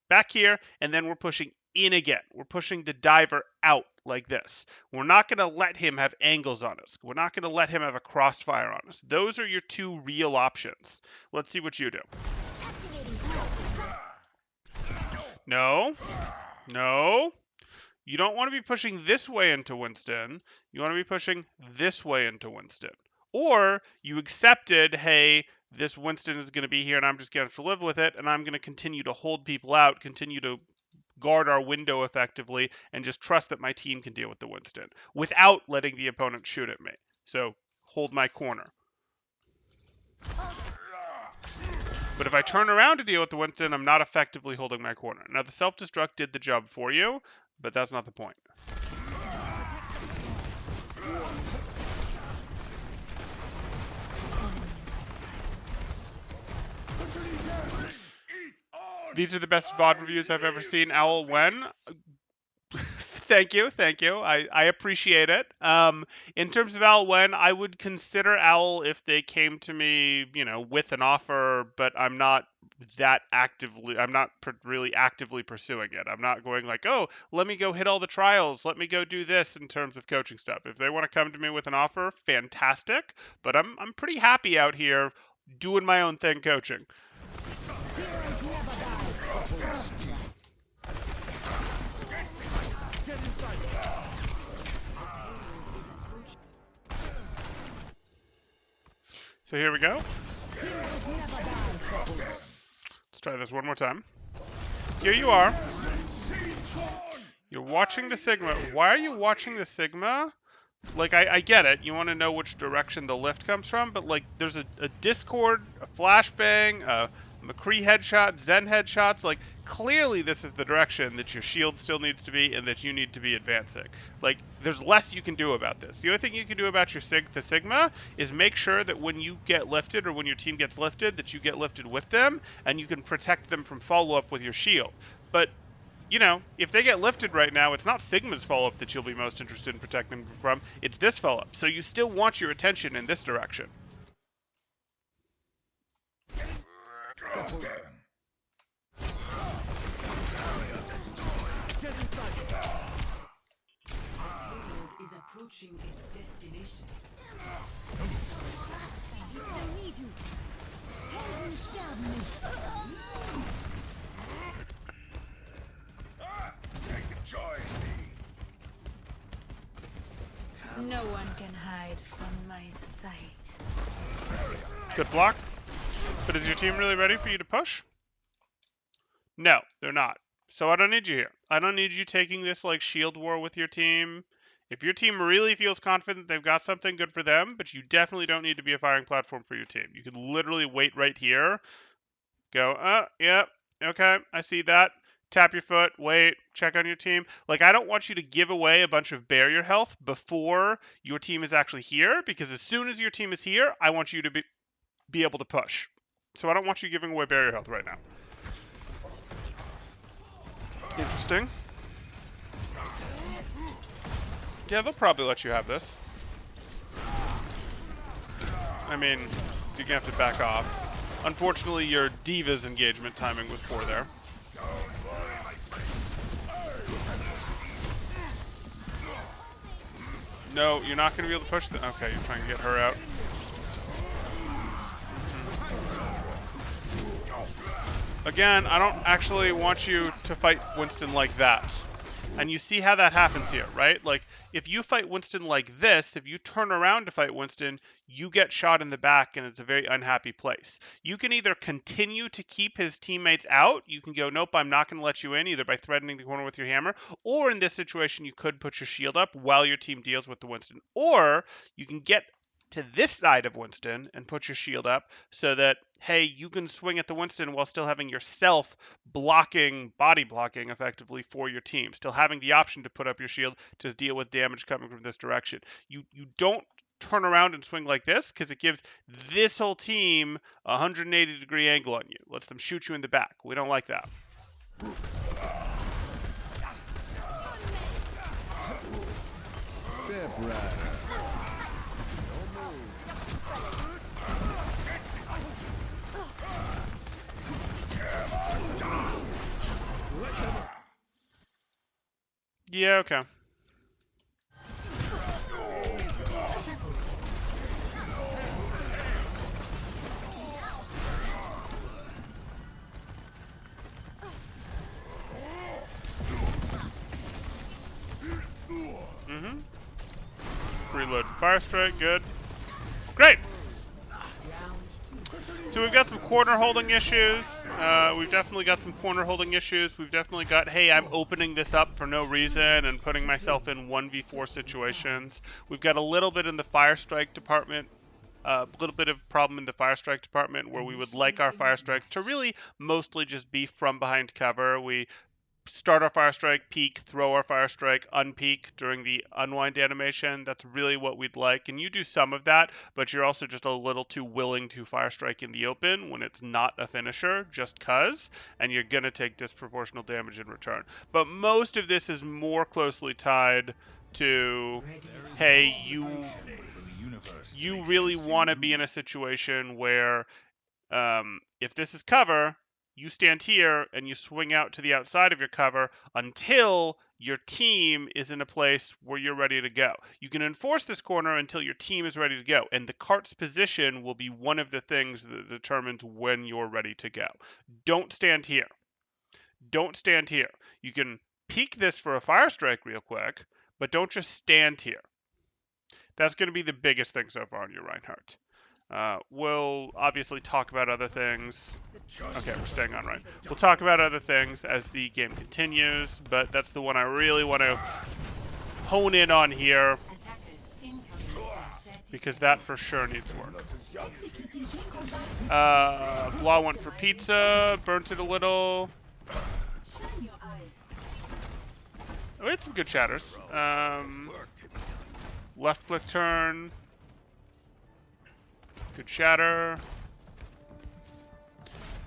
back here, and then we're pushing in again. We're pushing the diver out like this. We're not going to let him have angles on us. We're not going to let him have a crossfire on us. Those are your two real options. Let's see what you do. No. No. You don't want to be pushing this way into Winston. You want to be pushing this way into Winston. Or you accepted, hey, this Winston is going to be here and I'm just going to have to live with it, and I'm going to continue to hold people out, continue to guard our window effectively, and just trust that my team can deal with the Winston without letting the opponent shoot at me. So hold my corner. But if I turn around to deal with the Winston, I'm not effectively holding my corner. Now, the self-destruct did the job for you, but that's not the point. These are the best VOD reviews I've ever seen. Owl, when? Thank you. I appreciate it. In terms of Owl, when, I would consider Owl if they came to me, with an offer, but I'm not really actively pursuing it. I'm not going like, oh, let me go hit all the trials. Let me go do this in terms of coaching stuff. If they want to come to me with an offer, fantastic. But I'm pretty happy out here doing my own thing coaching. Heroes never die. So here we go. Heroes never die. Let's try this one more time. Here you are. You're watching the Sigma. Why are you watching the Sigma? Like, I get it. You want to know which direction the lift comes from, but, like, there's a Discord, a flashbang, a McCree headshot, Zen headshots. Like, clearly this is the direction that your shield still needs to be and that you need to be advancing. Like, there's less you can do about this. The only thing you can do about the Sigma is make sure that when you get lifted or when your team gets lifted, that you get lifted with them and you can protect them from follow-up with your shield. But if they get lifted right now, it's not Sigma's follow-up that you'll be most interested in protecting them from. It's this follow-up. So you still want your attention in this direction. Is approaching its destination. I need you. Helden sterben nicht. They can join me. No one can hide from my sight. Good block. But is your team really ready for you to push? No, they're not. So I don't need you here. I don't need you taking this like shield war with your team. If your team really feels confident they've got something, good for them, but you definitely don't need to be a firing platform for your team. You could literally wait right here. Go, yep, okay, I see that. Tap your foot, wait, check on your team. Like, I don't want you to give away a bunch of barrier health before your team is actually here, because as soon as your team is here, I want you to be able to push. So I don't want you giving away barrier health right now. Interesting. Yeah, they'll probably let you have this. I mean, you're gonna have to back off. Unfortunately, your Diva's engagement timing was poor there. No, you're not gonna be able to push the. Okay, you're trying to get her out. Again, I don't actually want you to fight Winston like that. And you see how that happens here, right? Like, if you fight Winston like this, if you turn around to fight Winston, you get shot in the back and it's a very unhappy place. You can either continue to keep his teammates out. You can go, nope, I'm not going to let you in, either by threatening the corner with your hammer, or in this situation, you could put your shield up while your team deals with the Winston. Or you can get to this side of Winston and put your shield up so that, hey, you can swing at the Winston while still having yourself body blocking effectively for your team, still having the option to put up your shield to deal with damage coming from this direction. You don't turn around and swing like this, because it gives this whole team a 180-degree angle on you. Lets them shoot you in the back. We don't like that. Step right. Yeah, okay. Reload fire strike, good. Great! So we've got some corner holding issues. We've definitely got some corner holding issues. We've definitely got, hey, I'm opening this up for no reason and putting myself in 1v4 situations. We've got a little bit in the fire strike department. A little bit of problem in the fire strike department where we would like our fire strikes to really mostly just be from behind cover. We start our fire strike, peek, throw our fire strike, unpeek during the unwind animation. That's really what we'd like. And you do some of that, but you're also just a little too willing to fire strike in the open when it's not a finisher, just cuz, and you're going to take disproportional damage in return. But most of this is more closely tied to, hey, you really want to be in a situation where if this is cover, you stand here and you swing out to the outside of your cover until your team is in a place where you're ready to go. You can enforce this corner until your team is ready to go, and the cart's position will be one of the things that determines when you're ready to go. Don't stand here. Don't stand here. You can peek this for a fire strike real quick, but don't just stand here. That's going to be the biggest thing so far on your Reinhardt. We'll obviously talk about other things. Okay, we're staying on right. We'll talk about other things as the game continues, but that's the one I really want to hone in on here, because that for sure needs work. Blah went for pizza, burnt it a little. Oh, we had some good shatters. Left click turn. Good shatter.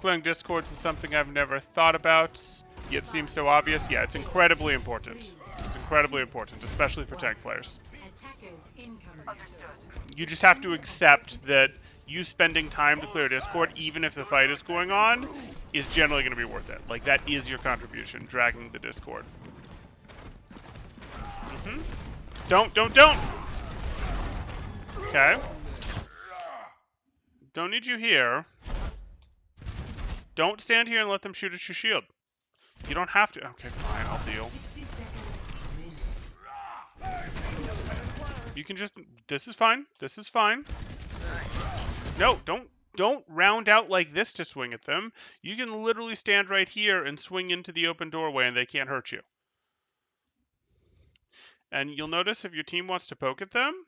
Clearing discords is something I've never thought about, yet seems so obvious. Yeah, it's incredibly important. It's incredibly important, especially for tank players. You just have to accept that you spending time to clear discord, even if the fight is going on, is generally going to be worth it. Like, that is your contribution, dragging the discord. Don't! Okay. Don't need you here. Don't stand here and let them shoot at your shield. You don't have to. Okay, fine, I'll deal. You can just... This is fine. This is fine. No, don't round out like this to swing at them. You can literally stand right here and swing into the open doorway and they can't hurt you. And you'll notice if your team wants to poke at them,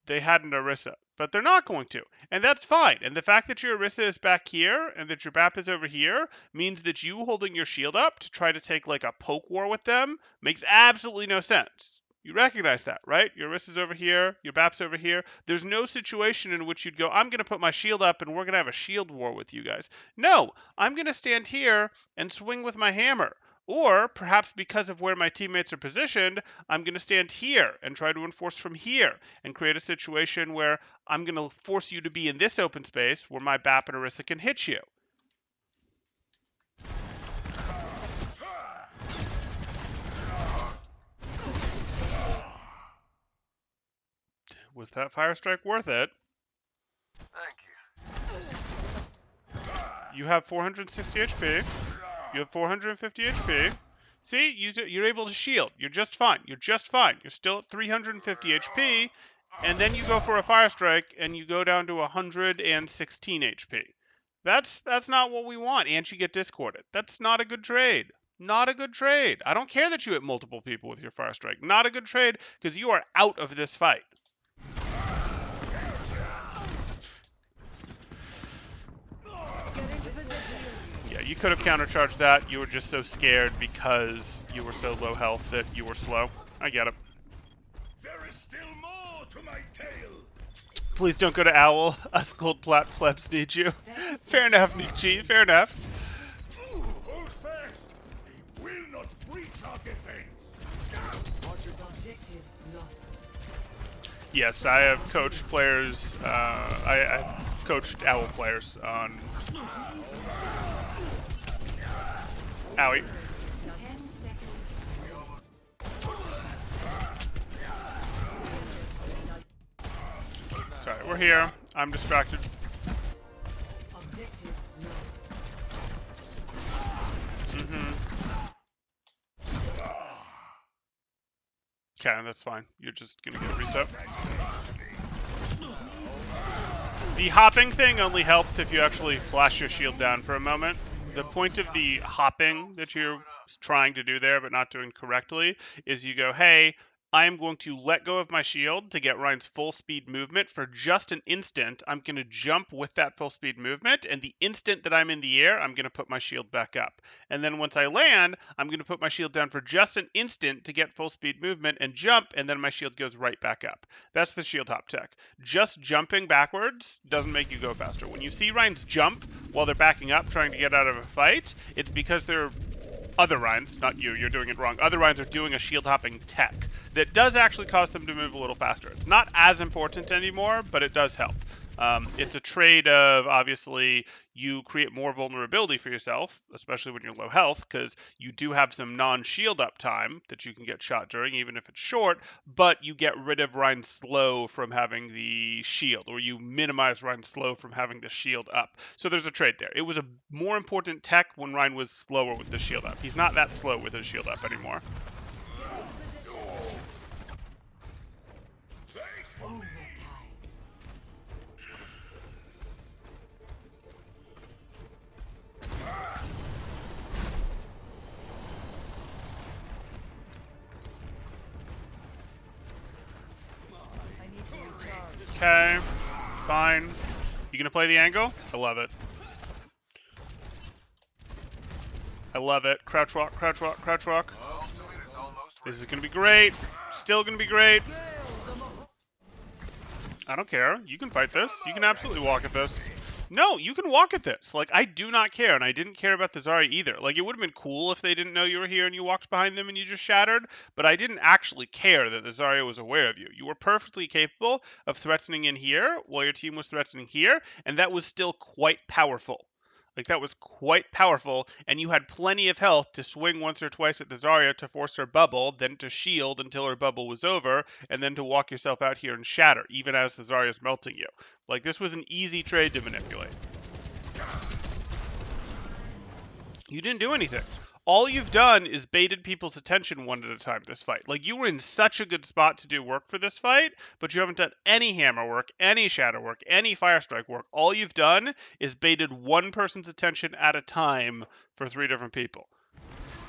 they had an Orisa, but they're not going to, and that's fine. And the fact that your Orisa is back here and that your BAP is over here means that you holding your shield up to try to take like a poke war with them makes absolutely no sense. You recognize that, right? Your Orisa's over here, your BAP's over here. There's no situation in which you'd go, I'm going to put my shield up and we're going to have a shield war with you guys. No, I'm going to stand here and swing with my hammer. Or, perhaps because of where my teammates are positioned, I'm going to stand here and try to enforce from here and create a situation where I'm going to force you to be in this open space where my BAP and Orisa can hit you. Was that fire strike worth it? Thank you. You have 460 HP. You have 450 HP. See, you're able to shield. You're just fine. You're just fine. You're still at 350 HP, and then you go for a fire strike, and you go down to 116 HP. That's not what we want, and you get discorded. That's not a good trade. Not a good trade. I don't care that you hit multiple people with your fire strike. Not a good trade, because you are out of this fight. Yeah, you could have countercharged that. You were just so scared because you were so low health that you were slow. I get it. There is still more to my tale. Please don't go to Owl. Us gold plat plebs need you. Fair enough, Nietzsche. Fair enough. Hold fast. Yes, I have coached players. I've coached Owl players on. Owie. 10 seconds. Sorry, we're here. I'm distracted. Objective lost. Okay, that's fine. You're just gonna get a reset. The hopping thing only helps if you actually flash your shield down for a moment. The point of the hopping that you're trying to do there but not doing correctly is you go, hey, I am going to let go of my shield to get Ryan's full speed movement for just an instant. I'm going to jump with that full speed movement, and the instant that I'm in the air, I'm going to put my shield back up. And then once I land, I'm going to put my shield down for just an instant to get full speed movement and jump, and then my shield goes right back up. That's the shield hop tech. Just jumping backwards doesn't make you go faster. When you see Ryan's jump while they're backing up trying to get out of a fight, it's because they're other Ryans, not you, you're doing it wrong. Other Ryans are doing a shield hopping tech that does actually cause them to move a little faster. It's not as important anymore, but it does help. It's a trade of, obviously, you create more vulnerability for yourself, especially when you're low health, because you do have some non-shield up time that you can get shot during, even if it's short, but you get rid of Ryan's slow from having the shield, or you minimize Ryan's slow from having the shield up. So there's a trade there. It was a more important tech when Ryan was slower with the shield up. He's not that slow with his shield up anymore. Okay, fine. You gonna play the angle? I love it. I love it. Crouch walk, crouch walk, crouch walk. This is gonna be great. Still gonna be great. I don't care. You can fight this. You can absolutely walk at this. No, you can walk at this. Like, I do not care, and I didn't care about the Zarya either. Like, it would have been cool if they didn't know you were here and you walked behind them and you just shattered, but I didn't actually care that the Zarya was aware of you. You were perfectly capable of threatening in here while your team was threatening here, and that was still quite powerful. Like, that was quite powerful, and you had plenty of health to swing once or twice at the Zarya to force her bubble, then to shield until her bubble was over, and then to walk yourself out here and shatter, even as the Zarya's melting you. Like, this was an easy trade to manipulate. You didn't do anything. All you've done is baited people's attention one at a time this fight. Like, you were in such a good spot to do work for this fight, but you haven't done any hammer work, any shadow work, any fire strike work. All you've done is baited one person's attention at a time for 3 different people.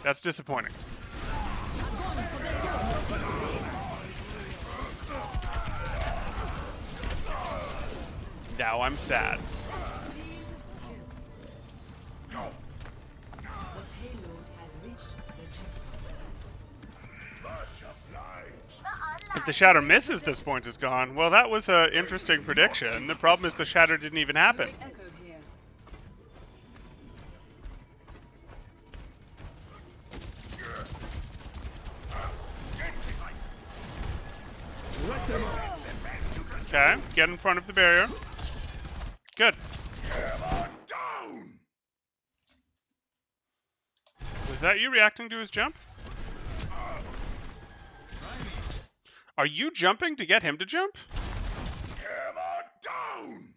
That's disappointing. Now I'm sad. If the shatter misses, this point is gone. Well, that was an interesting prediction. The problem is the shatter didn't even happen. Okay, get in front of the barrier. Good. Was that you reacting to his jump? Are you jumping to get him to jump? Hammer down!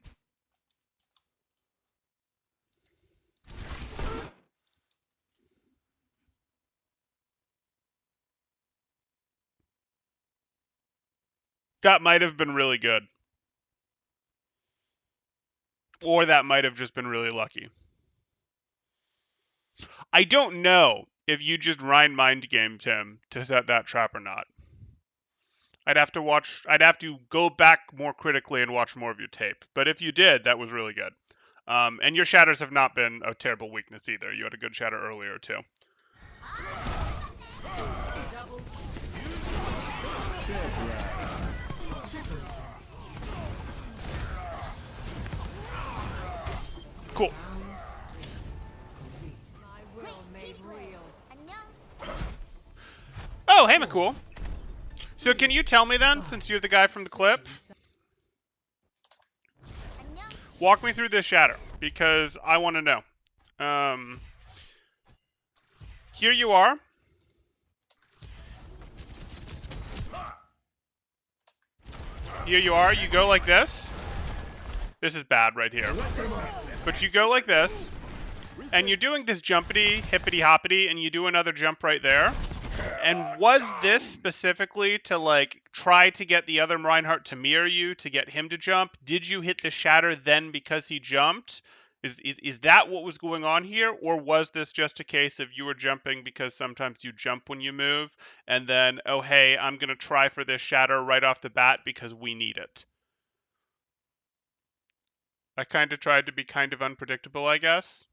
That might have been really good. Or that might have just been really lucky. I don't know if you just Ryan mind gamed him to set that trap or not. I'd have to go back more critically and watch more of your tape. But if you did, that was really good. And your shatters have not been a terrible weakness either. You had a good shatter earlier too. Cool. Oh, hey, McCool. So can you tell me then, since you're the guy from the clip, walk me through this shatter, because I want to know. Here you are. Here you are. You go like this. This is bad right here. But you go like this, and you're doing this jumpity, hippity hoppity, and you do another jump right there. And was this specifically to, like, try to get the other Reinhardt to mirror you, to get him to jump? Did you hit the shatter then because he jumped? Is that what was going on here? Or was this just a case of you were jumping because sometimes you jump when you move, and then, oh, hey, I'm going to try for this shatter right off the bat because we need it? I kind of tried to be kind of unpredictable, I guess.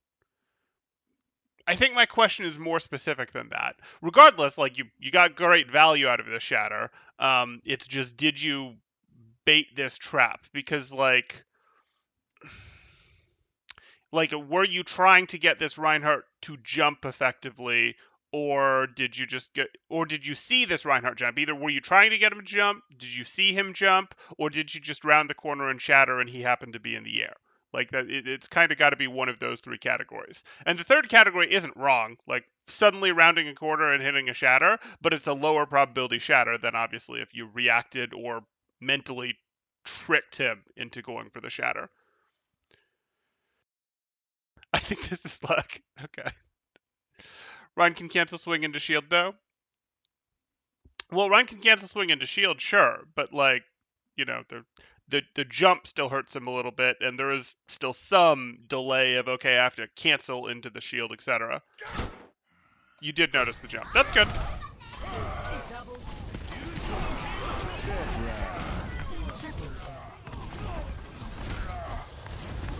I think my question is more specific than that. Regardless, like you got great value out of this shatter. It's just, did you bait this trap? Because like were you trying to get this Reinhardt to jump effectively, or did you see this Reinhardt jump? Either were you trying to get him to jump, did you see him jump, or did you just round the corner and shatter and he happened to be in the air? Like that, it's kind of got to be one of those three categories. And the third category isn't wrong, like suddenly rounding a corner and hitting a shatter, but it's a lower probability shatter than obviously if you reacted or mentally tricked him into going for the shatter. I think this is luck. Okay. Ryan can cancel swing into shield though. Well, Ryan can cancel swing into shield, sure, but like, you know, the jump still hurts him a little bit, and there is still some delay of, okay, I have to cancel into the shield, etc. You did notice the jump. That's good.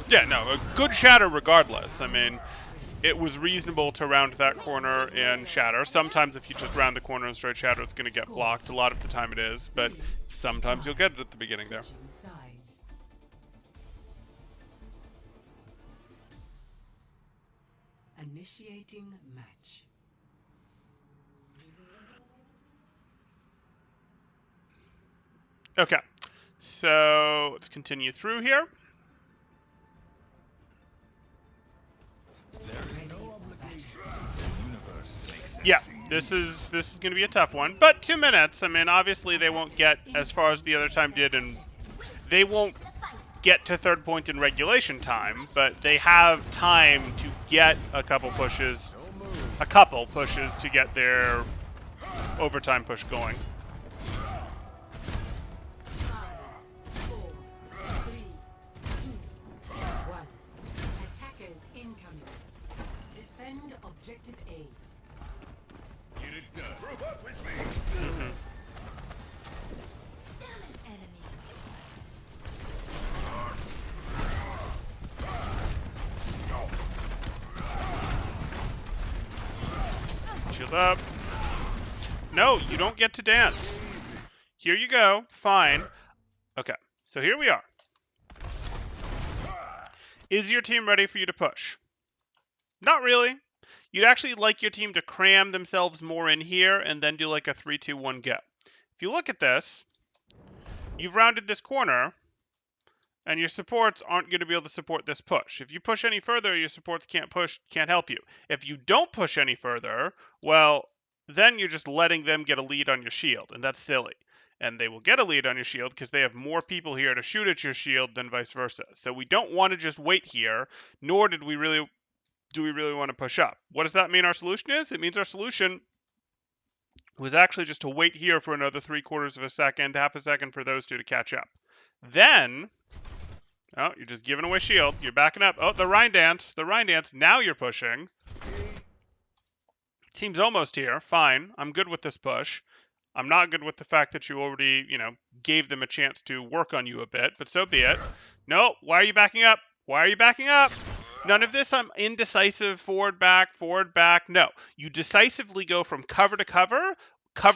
Yeah, no, a good shatter regardless. I mean, it was reasonable to round that corner and shatter. Sometimes if you just round the corner and straight shatter, it's going to get blocked. A lot of the time it is, but sometimes you'll get it at the beginning there. Initiating match. Okay, so let's continue through here. Yeah, this is going to be a tough one, but 2 minutes. I mean, obviously they won't get as far as the other time did, and they won't get to third point in regulation time, but they have time to get a couple pushes to get their overtime push going. Attackers incoming. Defend objective A. Get it done. Group up with me. Shield up. No, you don't get to dance. Here you go. Fine. Okay, so here we are. Is your team ready for you to push? Not really. You'd actually like your team to cram themselves more in here and then do like a 3-2-1 go. If you look at this, you've rounded this corner, and your supports aren't going to be able to support this push. If you push any further, your supports can't help you. If you don't push any further, well, then you're just letting them get a lead on your shield, and that's silly. And they will get a lead on your shield because they have more people here to shoot at your shield than vice versa. So we don't want to just wait here, nor do we really want to push up. What does that mean our solution is? It means our solution was actually just to wait here for another 3/4 of a second, half a second for those two to catch up. Then, oh, you're just giving away shield. You're backing up. Oh, the Rhine dance. Now you're pushing. Team's almost here. Fine. I'm good with this push. I'm not good with the fact that you already, gave them a chance to work on you a bit, but so be it. No, why are you backing up? None of this I'm indecisive, forward, back. No, you decisively go from cover to cover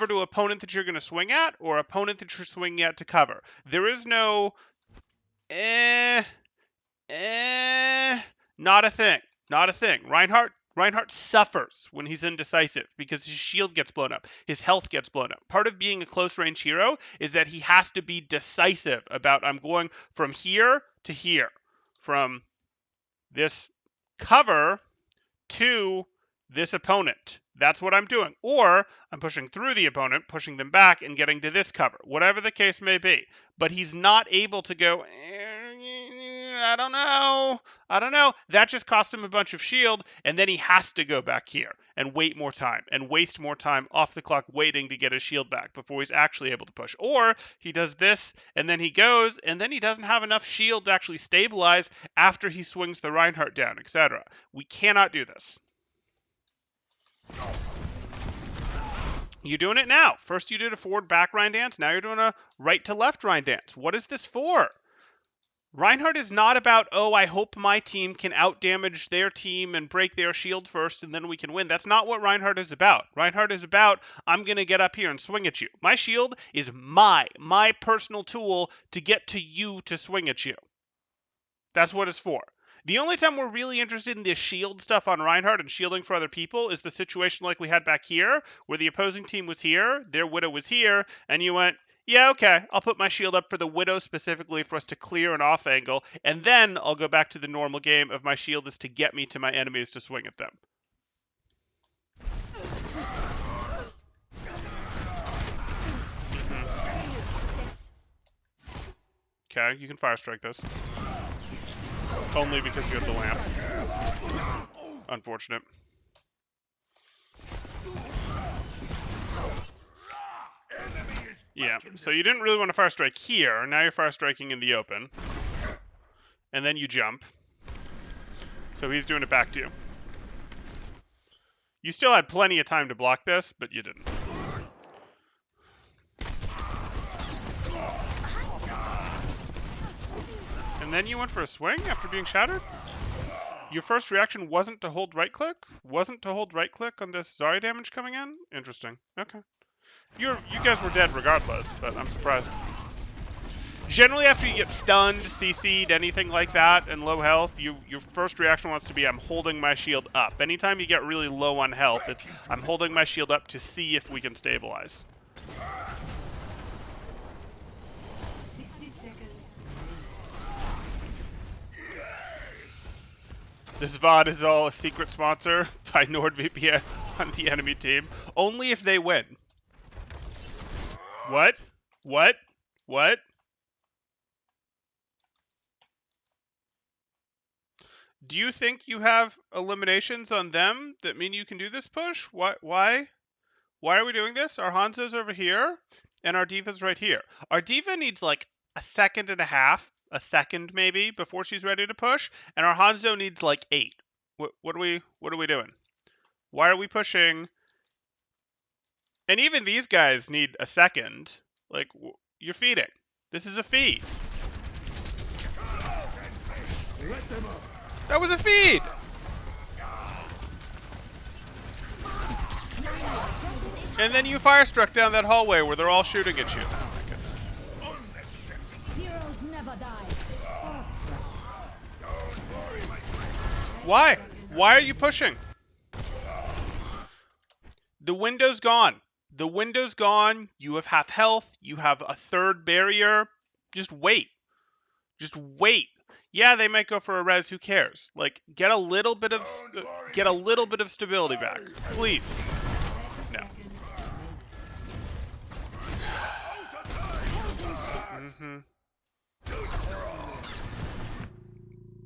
to opponent that you're going to swing at, or opponent that you're swinging at to cover. There is no, not a thing. Reinhardt, Reinhardt suffers when he's indecisive because his shield gets blown up, his health gets blown up. Part of being a close range hero is that he has to be decisive about I'm going from here to here, from this cover to this opponent. That's what I'm doing. Or I'm pushing through the opponent, pushing them back, and getting to this cover. Whatever the case may be. But he's not able to go, I don't know. That just costs him a bunch of shield, and then he has to go back here and wait more time and waste more time off the clock waiting to get his shield back before he's actually able to push. Or he does this, and then he goes, and then he doesn't have enough shield to actually stabilize after he swings the Reinhardt down, etc. We cannot do this. You're doing it now. First you did a forward back Rhine dance. Now you're doing a right to left Rhine dance. What is this for? Reinhardt is not about, oh, I hope my team can outdamage their team and break their shield first and then we can win. That's not what Reinhardt is about. Reinhardt is about, I'm going to get up here and swing at you. My shield is my personal tool to get to you to swing at you. That's what it's for. The only time we're really interested in this shield stuff on Reinhardt and shielding for other people is the situation like we had back here, where the opposing team was here, their Widow was here, and you went, yeah, okay, I'll put my shield up for the Widow specifically for us to clear an off angle, and then I'll go back to the normal game of my shield is to get me to my enemies to swing at them. Okay, you can fire strike this. Only because you have the lamp. Unfortunate. Yeah, so you didn't really want to fire strike here. Now you're fire striking in the open. And then you jump. So he's doing it back to you. You still had plenty of time to block this, but you didn't. And then you went for a swing after being shattered? Your first reaction wasn't to hold right click? Wasn't to hold right click on this Zarya damage coming in? Interesting. Okay. You guys were dead regardless, but I'm surprised. Generally after you get stunned, CC'd, anything like that, and low health, your first reaction wants to be I'm holding my shield up. Anytime you get really low on health, it's I'm holding my shield up to see if we can stabilize. 60 seconds. This VOD is all a secret sponsor by NordVPN on the enemy team. Only if they win. What? What? What? Do you think you have eliminations on them that mean you can do this push? Why are we doing this? Our Hanzo's over here, and our D.Va's right here. Our D.Va needs like a second and a half, a second maybe, before she's ready to push, and our Hanzo needs like 8. What are we doing? Why are we pushing? And even these guys need a second. Like, you're feeding. This is a feed. That was a feed! And then you fire struck down that hallway where they're all shooting at you. Oh my goodness. Heroes never die. Why? Why are you pushing? The window's gone. The window's gone. You have half health. You have a third barrier. Just wait. Just wait. Yeah, they might go for a res. Who cares? Like, get a little bit of stability back, please. No.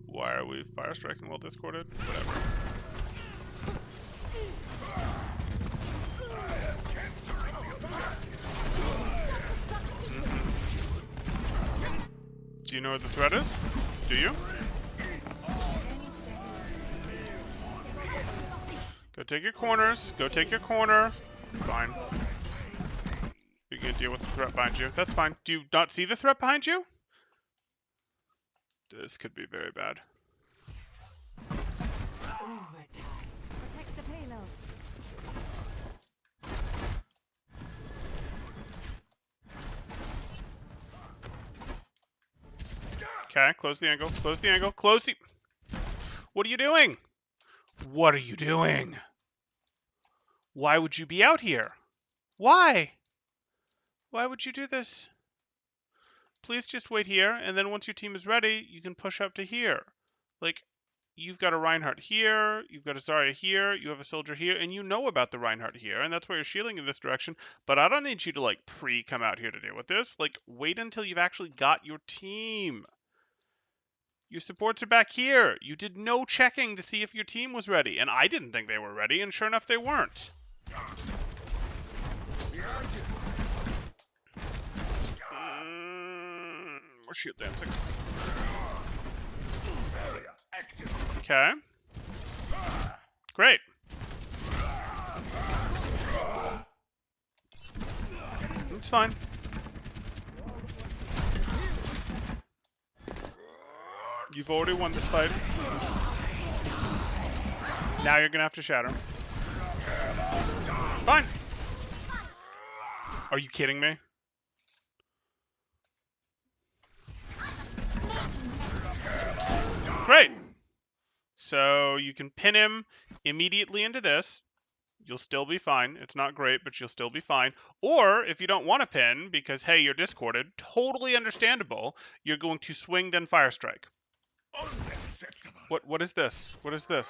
Why are we fire striking while discorded? Whatever. Do you know what the threat is? Do you? Go take your corners. Go take your corner. Fine. You're gonna deal with the threat behind you. That's fine. Do you not see the threat behind you? This could be very bad. Protect the payload. Okay, close the angle. Close the angle. Close the... What are you doing? What are you doing? Why would you be out here? Why? Why would you do this? Please just wait here, and then once your team is ready, you can push up to here. Like, you've got a Reinhardt here, you've got a Zarya here, you have a soldier here, and you know about the Reinhardt here, and that's why you're shielding in this direction, but I don't need you to, like, come out here to deal with this. Like, wait until you've actually got your team. Your supports are back here. You did no checking to see if your team was ready, and I didn't think they were ready, and sure enough, they weren't. More shield dancing. Okay. Great. It's fine. You've already won this fight. Now you're gonna have to shatter. Fine. Are you kidding me? Great. So you can pin him immediately into this. You'll still be fine. It's not great, but you'll still be fine. Or if you don't want to pin because, hey, you're discorded, totally understandable, you're going to swing then fire strike. What is this? What is this?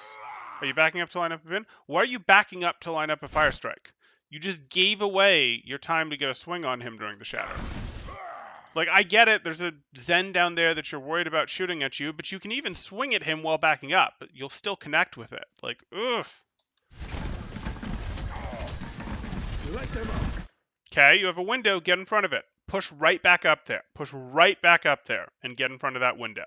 Are you backing up to line up a pin? Why are you backing up to line up a fire strike? You just gave away your time to get a swing on him during the shatter. Like, I get it, there's a Zen down there that you're worried about shooting at you, but you can even swing at him while backing up. You'll still connect with it. Like, oof. Okay, you have a window, get in front of it. Push right back up there. Push right back up there and get in front of that window.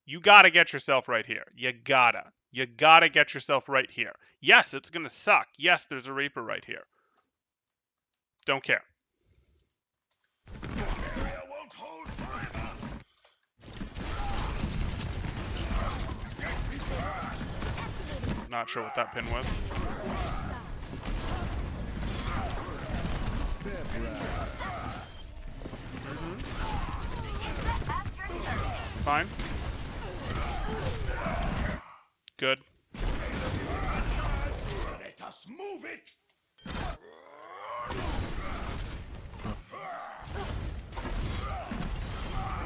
You gotta get yourself right here. You gotta. You gotta get yourself right here. Yes, it's gonna suck. Yes, there's a Reaper right here. Don't care. Not sure what that pin was. Fine. Good. Let us move it.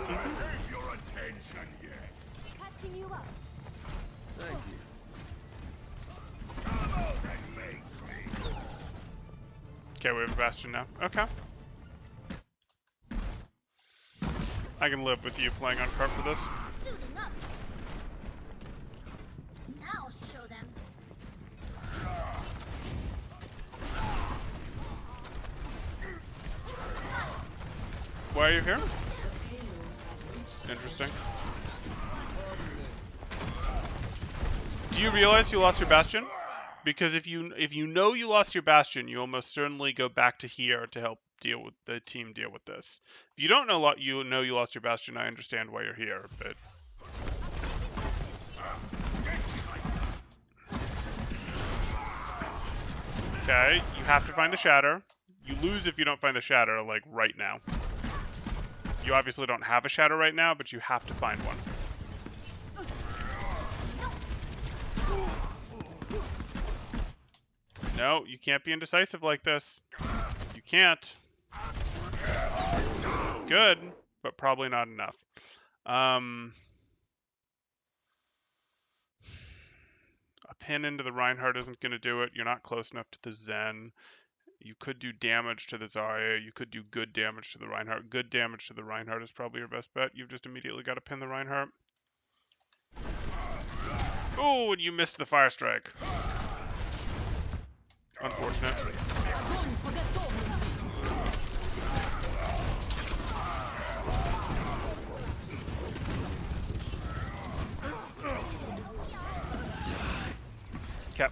Take your attention yet. Catching you up. Thank you. Come out and face me. Okay, we have a Bastion now. Okay. I can live with you playing on card for this. Suiting up. Now I'll show them. Why are you here? Interesting. Do you realize you lost your Bastion? Because if you know you lost your Bastion, you almost certainly go back to here to help deal with the team deal with this. If you don't know you lost your Bastion, I understand why you're here, but okay, you have to find the Shatter. You lose if you don't find the Shatter, like right now. You obviously don't have a Shatter right now, but you have to find one. No, you can't be indecisive like this. You can't. Good, but probably not enough. A pin into the Reinhardt isn't going to do it. You're not close enough to the Zen. You could do damage to the Zarya. You could do good damage to the Reinhardt. Good damage to the Reinhardt is probably your best bet. You've just immediately got to pin the Reinhardt. Oh, and you missed the fire strike. Unfortunate. Okay.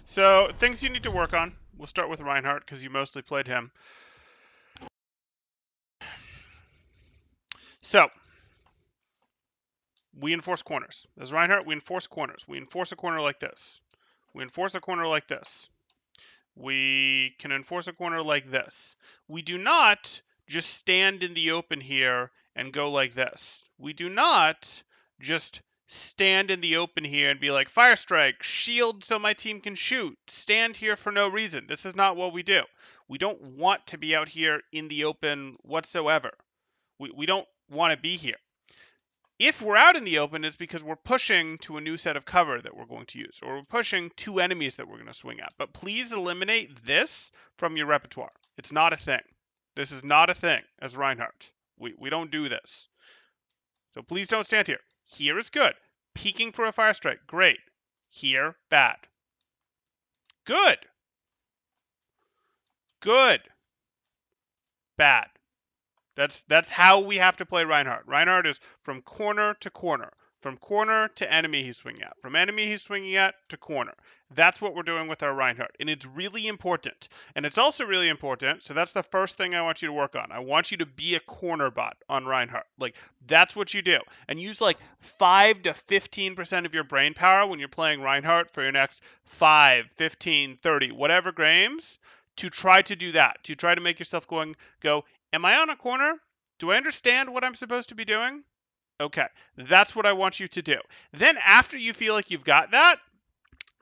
So, things you need to work on. We'll start with Reinhardt because you mostly played him. So, we enforce corners. As Reinhardt, we enforce corners. We enforce a corner like this. We enforce a corner like this. We can enforce a corner like this. We do not just stand in the open here and go like this. We do not just stand in the open here and be like, fire strike, shield so my team can shoot, stand here for no reason. This is not what we do. We don't want to be out here in the open whatsoever. We don't want to be here. If we're out in the open, it's because we're pushing to a new set of cover that we're going to use, or we're pushing 2 enemies that we're going to swing at. But please eliminate this from your repertoire. It's not a thing. This is not a thing as Reinhardt. We don't do this. So please don't stand here. Here is good. Peeking for a fire strike, great. Here, bad. Good. Good. Bad. That's how we have to play Reinhardt. Reinhardt is from corner to corner, from corner to enemy he's swinging at, from enemy he's swinging at to corner. That's what we're doing with our Reinhardt, and it's really important. And it's also really important, so that's the first thing I want you to work on. I want you to be a corner bot on Reinhardt. Like, that's what you do. And use like 5 to 15% of your brain power when you're playing Reinhardt for your next 5, 15, 30, whatever games to try to do that, to try to make yourself go, am I on a corner? Do I understand what I'm supposed to be doing? Okay, that's what I want you to do. Then after you feel like you've got that,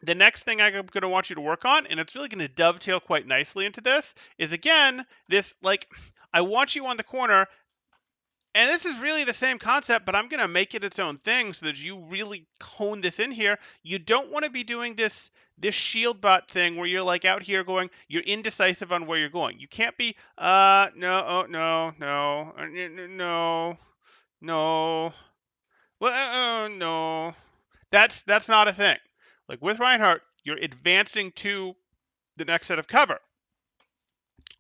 the next thing I'm going to want you to work on, and it's really going to dovetail quite nicely into this, is again, this like, I want you on the corner, and this is really the same concept, but I'm going to make it its own thing so that you really hone this in here. You don't want to be doing this shield bot thing where you're like out here going, you're indecisive on where you're going. You can't be, no, oh, no, well, no. That's not a thing. Like with Reinhardt, you're advancing to the next set of cover.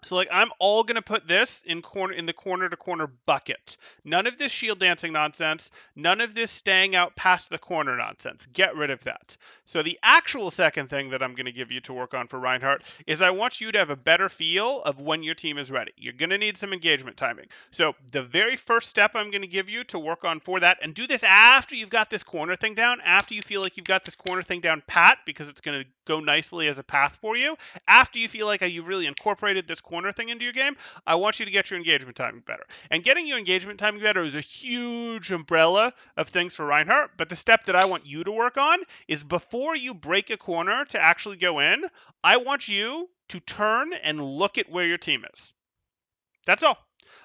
So like I'm all going to put this in the corner to corner bucket. None of this shield dancing nonsense, none of this staying out past the corner nonsense. Get rid of that. So the actual second thing that I'm going to give you to work on for Reinhardt is I want you to have a better feel of when your team is ready. You're going to need some engagement timing. So the very first step I'm going to give you to work on for that, and do this after you've got this corner thing down, after you feel like you've got this corner thing down pat, because it's going to go nicely as a path for you. After you feel like you've really incorporated this corner thing into your game, I want you to get your engagement timing better. And getting your engagement timing better is a huge umbrella of things for Reinhardt, but the step that I want you to work on is before you break a corner to actually go in, I want you to turn and look at where your team is. That's all.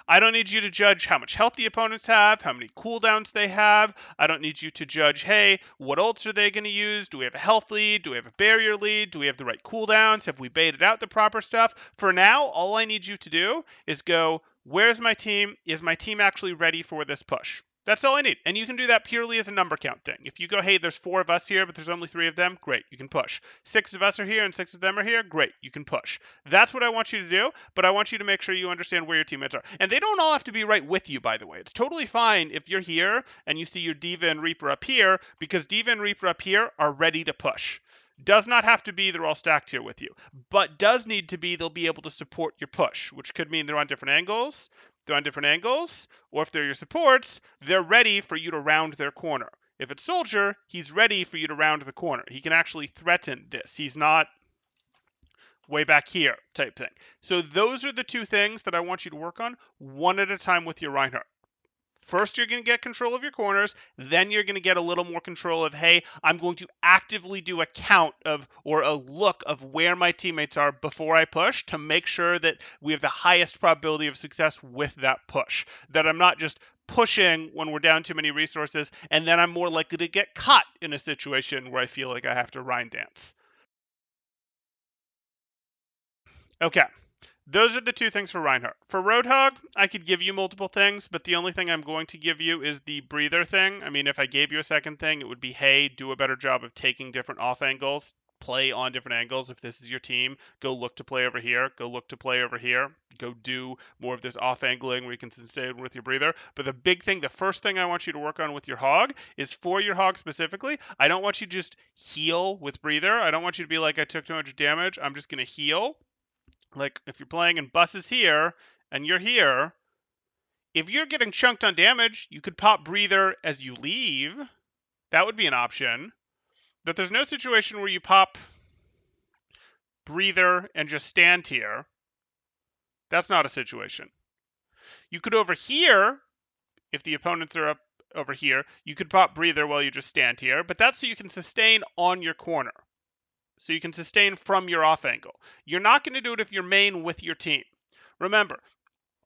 I don't need you to judge how much health the opponents have, how many cooldowns they have. I don't need you to judge, hey, what ults are they going to use? Do we have a health lead? Do we have a barrier lead? Do we have the right cooldowns? Have we baited out the proper stuff? For now, all I need you to do is go, where's my team? Is my team actually ready for this push? That's all I need. And you can do that purely as a number count thing. If you go, hey, there's 4 of us here, but there's only 3 of them, great, you can push. 6 of us are here and 6 of them are here, great, you can push. That's what I want you to do, but I want you to make sure you understand where your teammates are. And they don't all have to be right with you, by the way. It's totally fine if you're here and you see your D.Va and Reaper up here, because D.Va and Reaper up here are ready to push. Does not have to be they're all stacked here with you, but does need to be they'll be able to support your push, which could mean they're on different angles. Or if they're your supports, they're ready for you to round their corner. If it's Soldier, he's ready for you to round the corner. He can actually threaten this. He's not way back here type thing. So those are the 2 things that I want you to work on one at a time with your Reinhardt. First, you're going to get control of your corners. Then you're going to get a little more control of, hey, I'm going to actively do a count of or a look of where my teammates are before I push to make sure that we have the highest probability of success with that push. That I'm not just pushing when we're down too many resources, and then I'm more likely to get caught in a situation where I feel like I have to Rein dance. Okay. Those are the 2 things for Reinhardt. For Roadhog, I could give you multiple things, but the only thing I'm going to give you is the breather thing. I mean, if I gave you a second thing, it would be, hey, do a better job of taking different off angles, play on different angles. If this is your team, go look to play over here, go look to play over here, go do more of this off angling where you can stay with your breather. But the big thing, the first thing I want you to work on with your hog is for your hog specifically. I don't want you to just heal with breather. I don't want you to be like, I took 200 damage. I'm just going to heal. Like, if you're playing in buses here, and you're here, if you're getting chunked on damage, you could pop breather as you leave. That would be an option. But there's no situation where you pop breather and just stand here. That's not a situation. You could over here, if the opponents are up over here. You could pop breather while you just stand here, but that's so you can sustain on your corner. So you can sustain from your off angle. You're not going to do it if you're main with your team. Remember,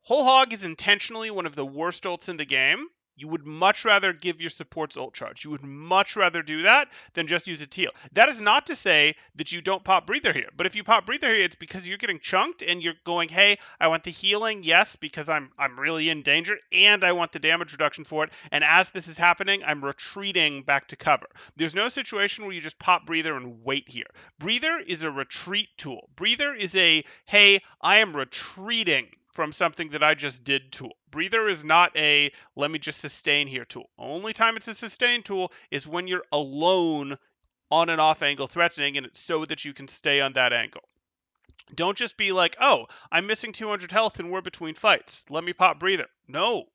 Whole Hog is intentionally one of the worst ults in the game. You would much rather give your supports ult charge. You would much rather do that than just use a teal. That is not to say that you don't pop breather here. But if you pop breather here, it's because you're getting chunked and you're going, hey, I want the healing, yes, because I'm really in danger, and I want the damage reduction for it. And as this is happening, I'm retreating back to cover. There's no situation where you just pop breather and wait here. Breather is a retreat tool. Breather is a, hey, I am retreating from something that I just did tool. Breather is not a let me just sustain here tool. Only time it's a sustain tool is when you're alone on an off angle threatening, and it's so that you can stay on that angle. Don't just be like, oh, I'm missing 200 health and we're between fights. Let me pop breather. No.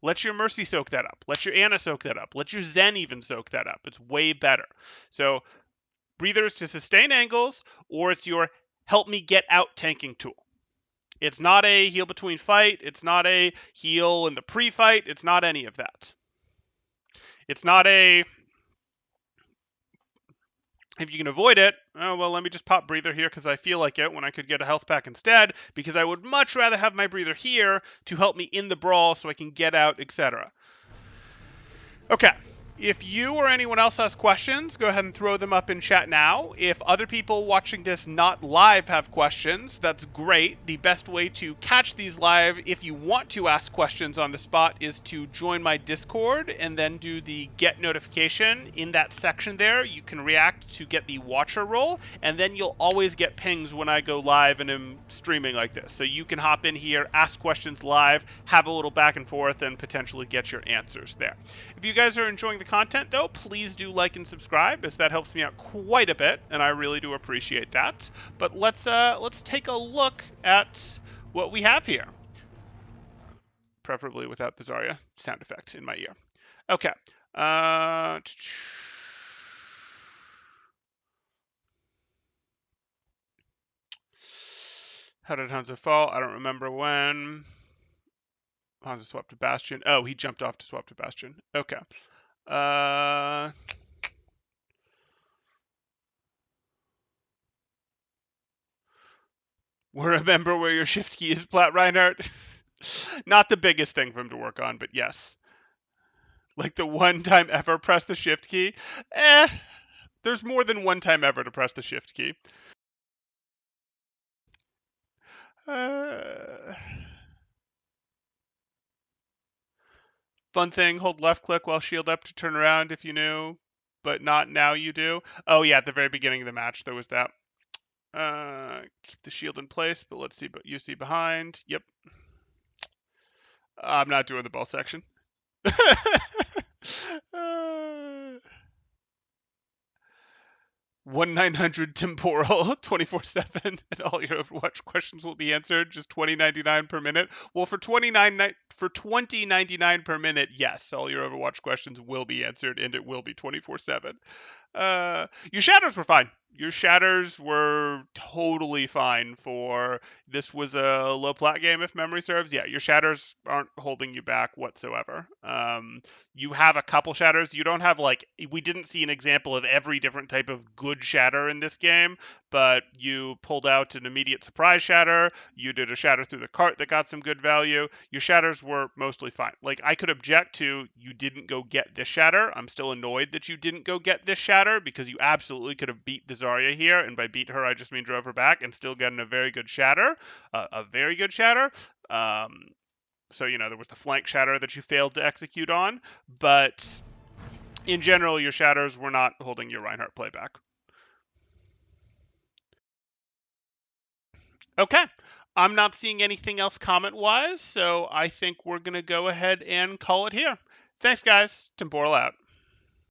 Let your Mercy soak that up. Let your Ana soak that up. Let your Zen even soak that up. It's way better. So breather is to sustain angles, or it's your help me get out tanking tool. It's not a heal between fight. It's not a heal in the pre-fight. It's not any of that. It's not a, if you can avoid it, oh, well, let me just pop breather here because I feel like it when I could get a health pack instead, because I would much rather have my breather here to help me in the brawl so I can get out, etc. Okay. If you or anyone else has questions, go ahead and throw them up in chat now. If other people watching this not live have questions, that's great. The best way to catch these live, if you want to ask questions on the spot, is to join my Discord and then do the get notification. In that section there, you can react to get the watcher role, and then you'll always get pings when I go live and am streaming like this. So you can hop in here, ask questions live, have a little back and forth, and potentially get your answers there. If you guys are enjoying the content, though, please do like and subscribe, as that helps me out quite a bit, and I really do appreciate that. But let's take a look at what we have here, preferably without the Zarya sound effect in my ear. Okay. How did Hanzo fall? I don't remember when. Hanzo swapped to Bastion. Oh, he jumped off to swap to Bastion. Okay. Remember where your shift key is, Plat Reinhardt? Not the biggest thing for him to work on, but yes. Like the one time ever press the shift key. There's more than one time ever to press the shift key. Fun thing, hold left click while shield up to turn around if you knew, but not now you do. Oh yeah, at the very beginning of the match there was that. Keep the shield in place, but let's see, but you see behind. Yep. I'm not doing the ball section. 1-900 temporal 24/7, and all your Overwatch questions will be answered. Just $20.99 per minute. Well, for $20.99 per minute, yes, all your Overwatch questions will be answered, and it will be 24/7. Your shatters were fine. Your shatters were totally fine for this was a low plat game if memory serves. Yeah, your shatters aren't holding you back whatsoever. You have a couple shatters. You don't have we didn't see an example of every different type of good shatter in this game, but you pulled out an immediate surprise shatter. You did a shatter through the cart that got some good value. Your shatters were mostly fine. Like I could object to you didn't go get this shatter. I'm still annoyed that you didn't go get this shatter because you absolutely could have beat the Zarya here, and by beat her I just mean drove her back and still getting a very good shatter, a very good shatter. So there was the flank shatter that you failed to execute on, but in general your shatters were not holding your Reinhardt playback. Okay. I'm not seeing anything else comment-wise, so I think we're going to go ahead and call it here. Thanks, guys. Temporal out.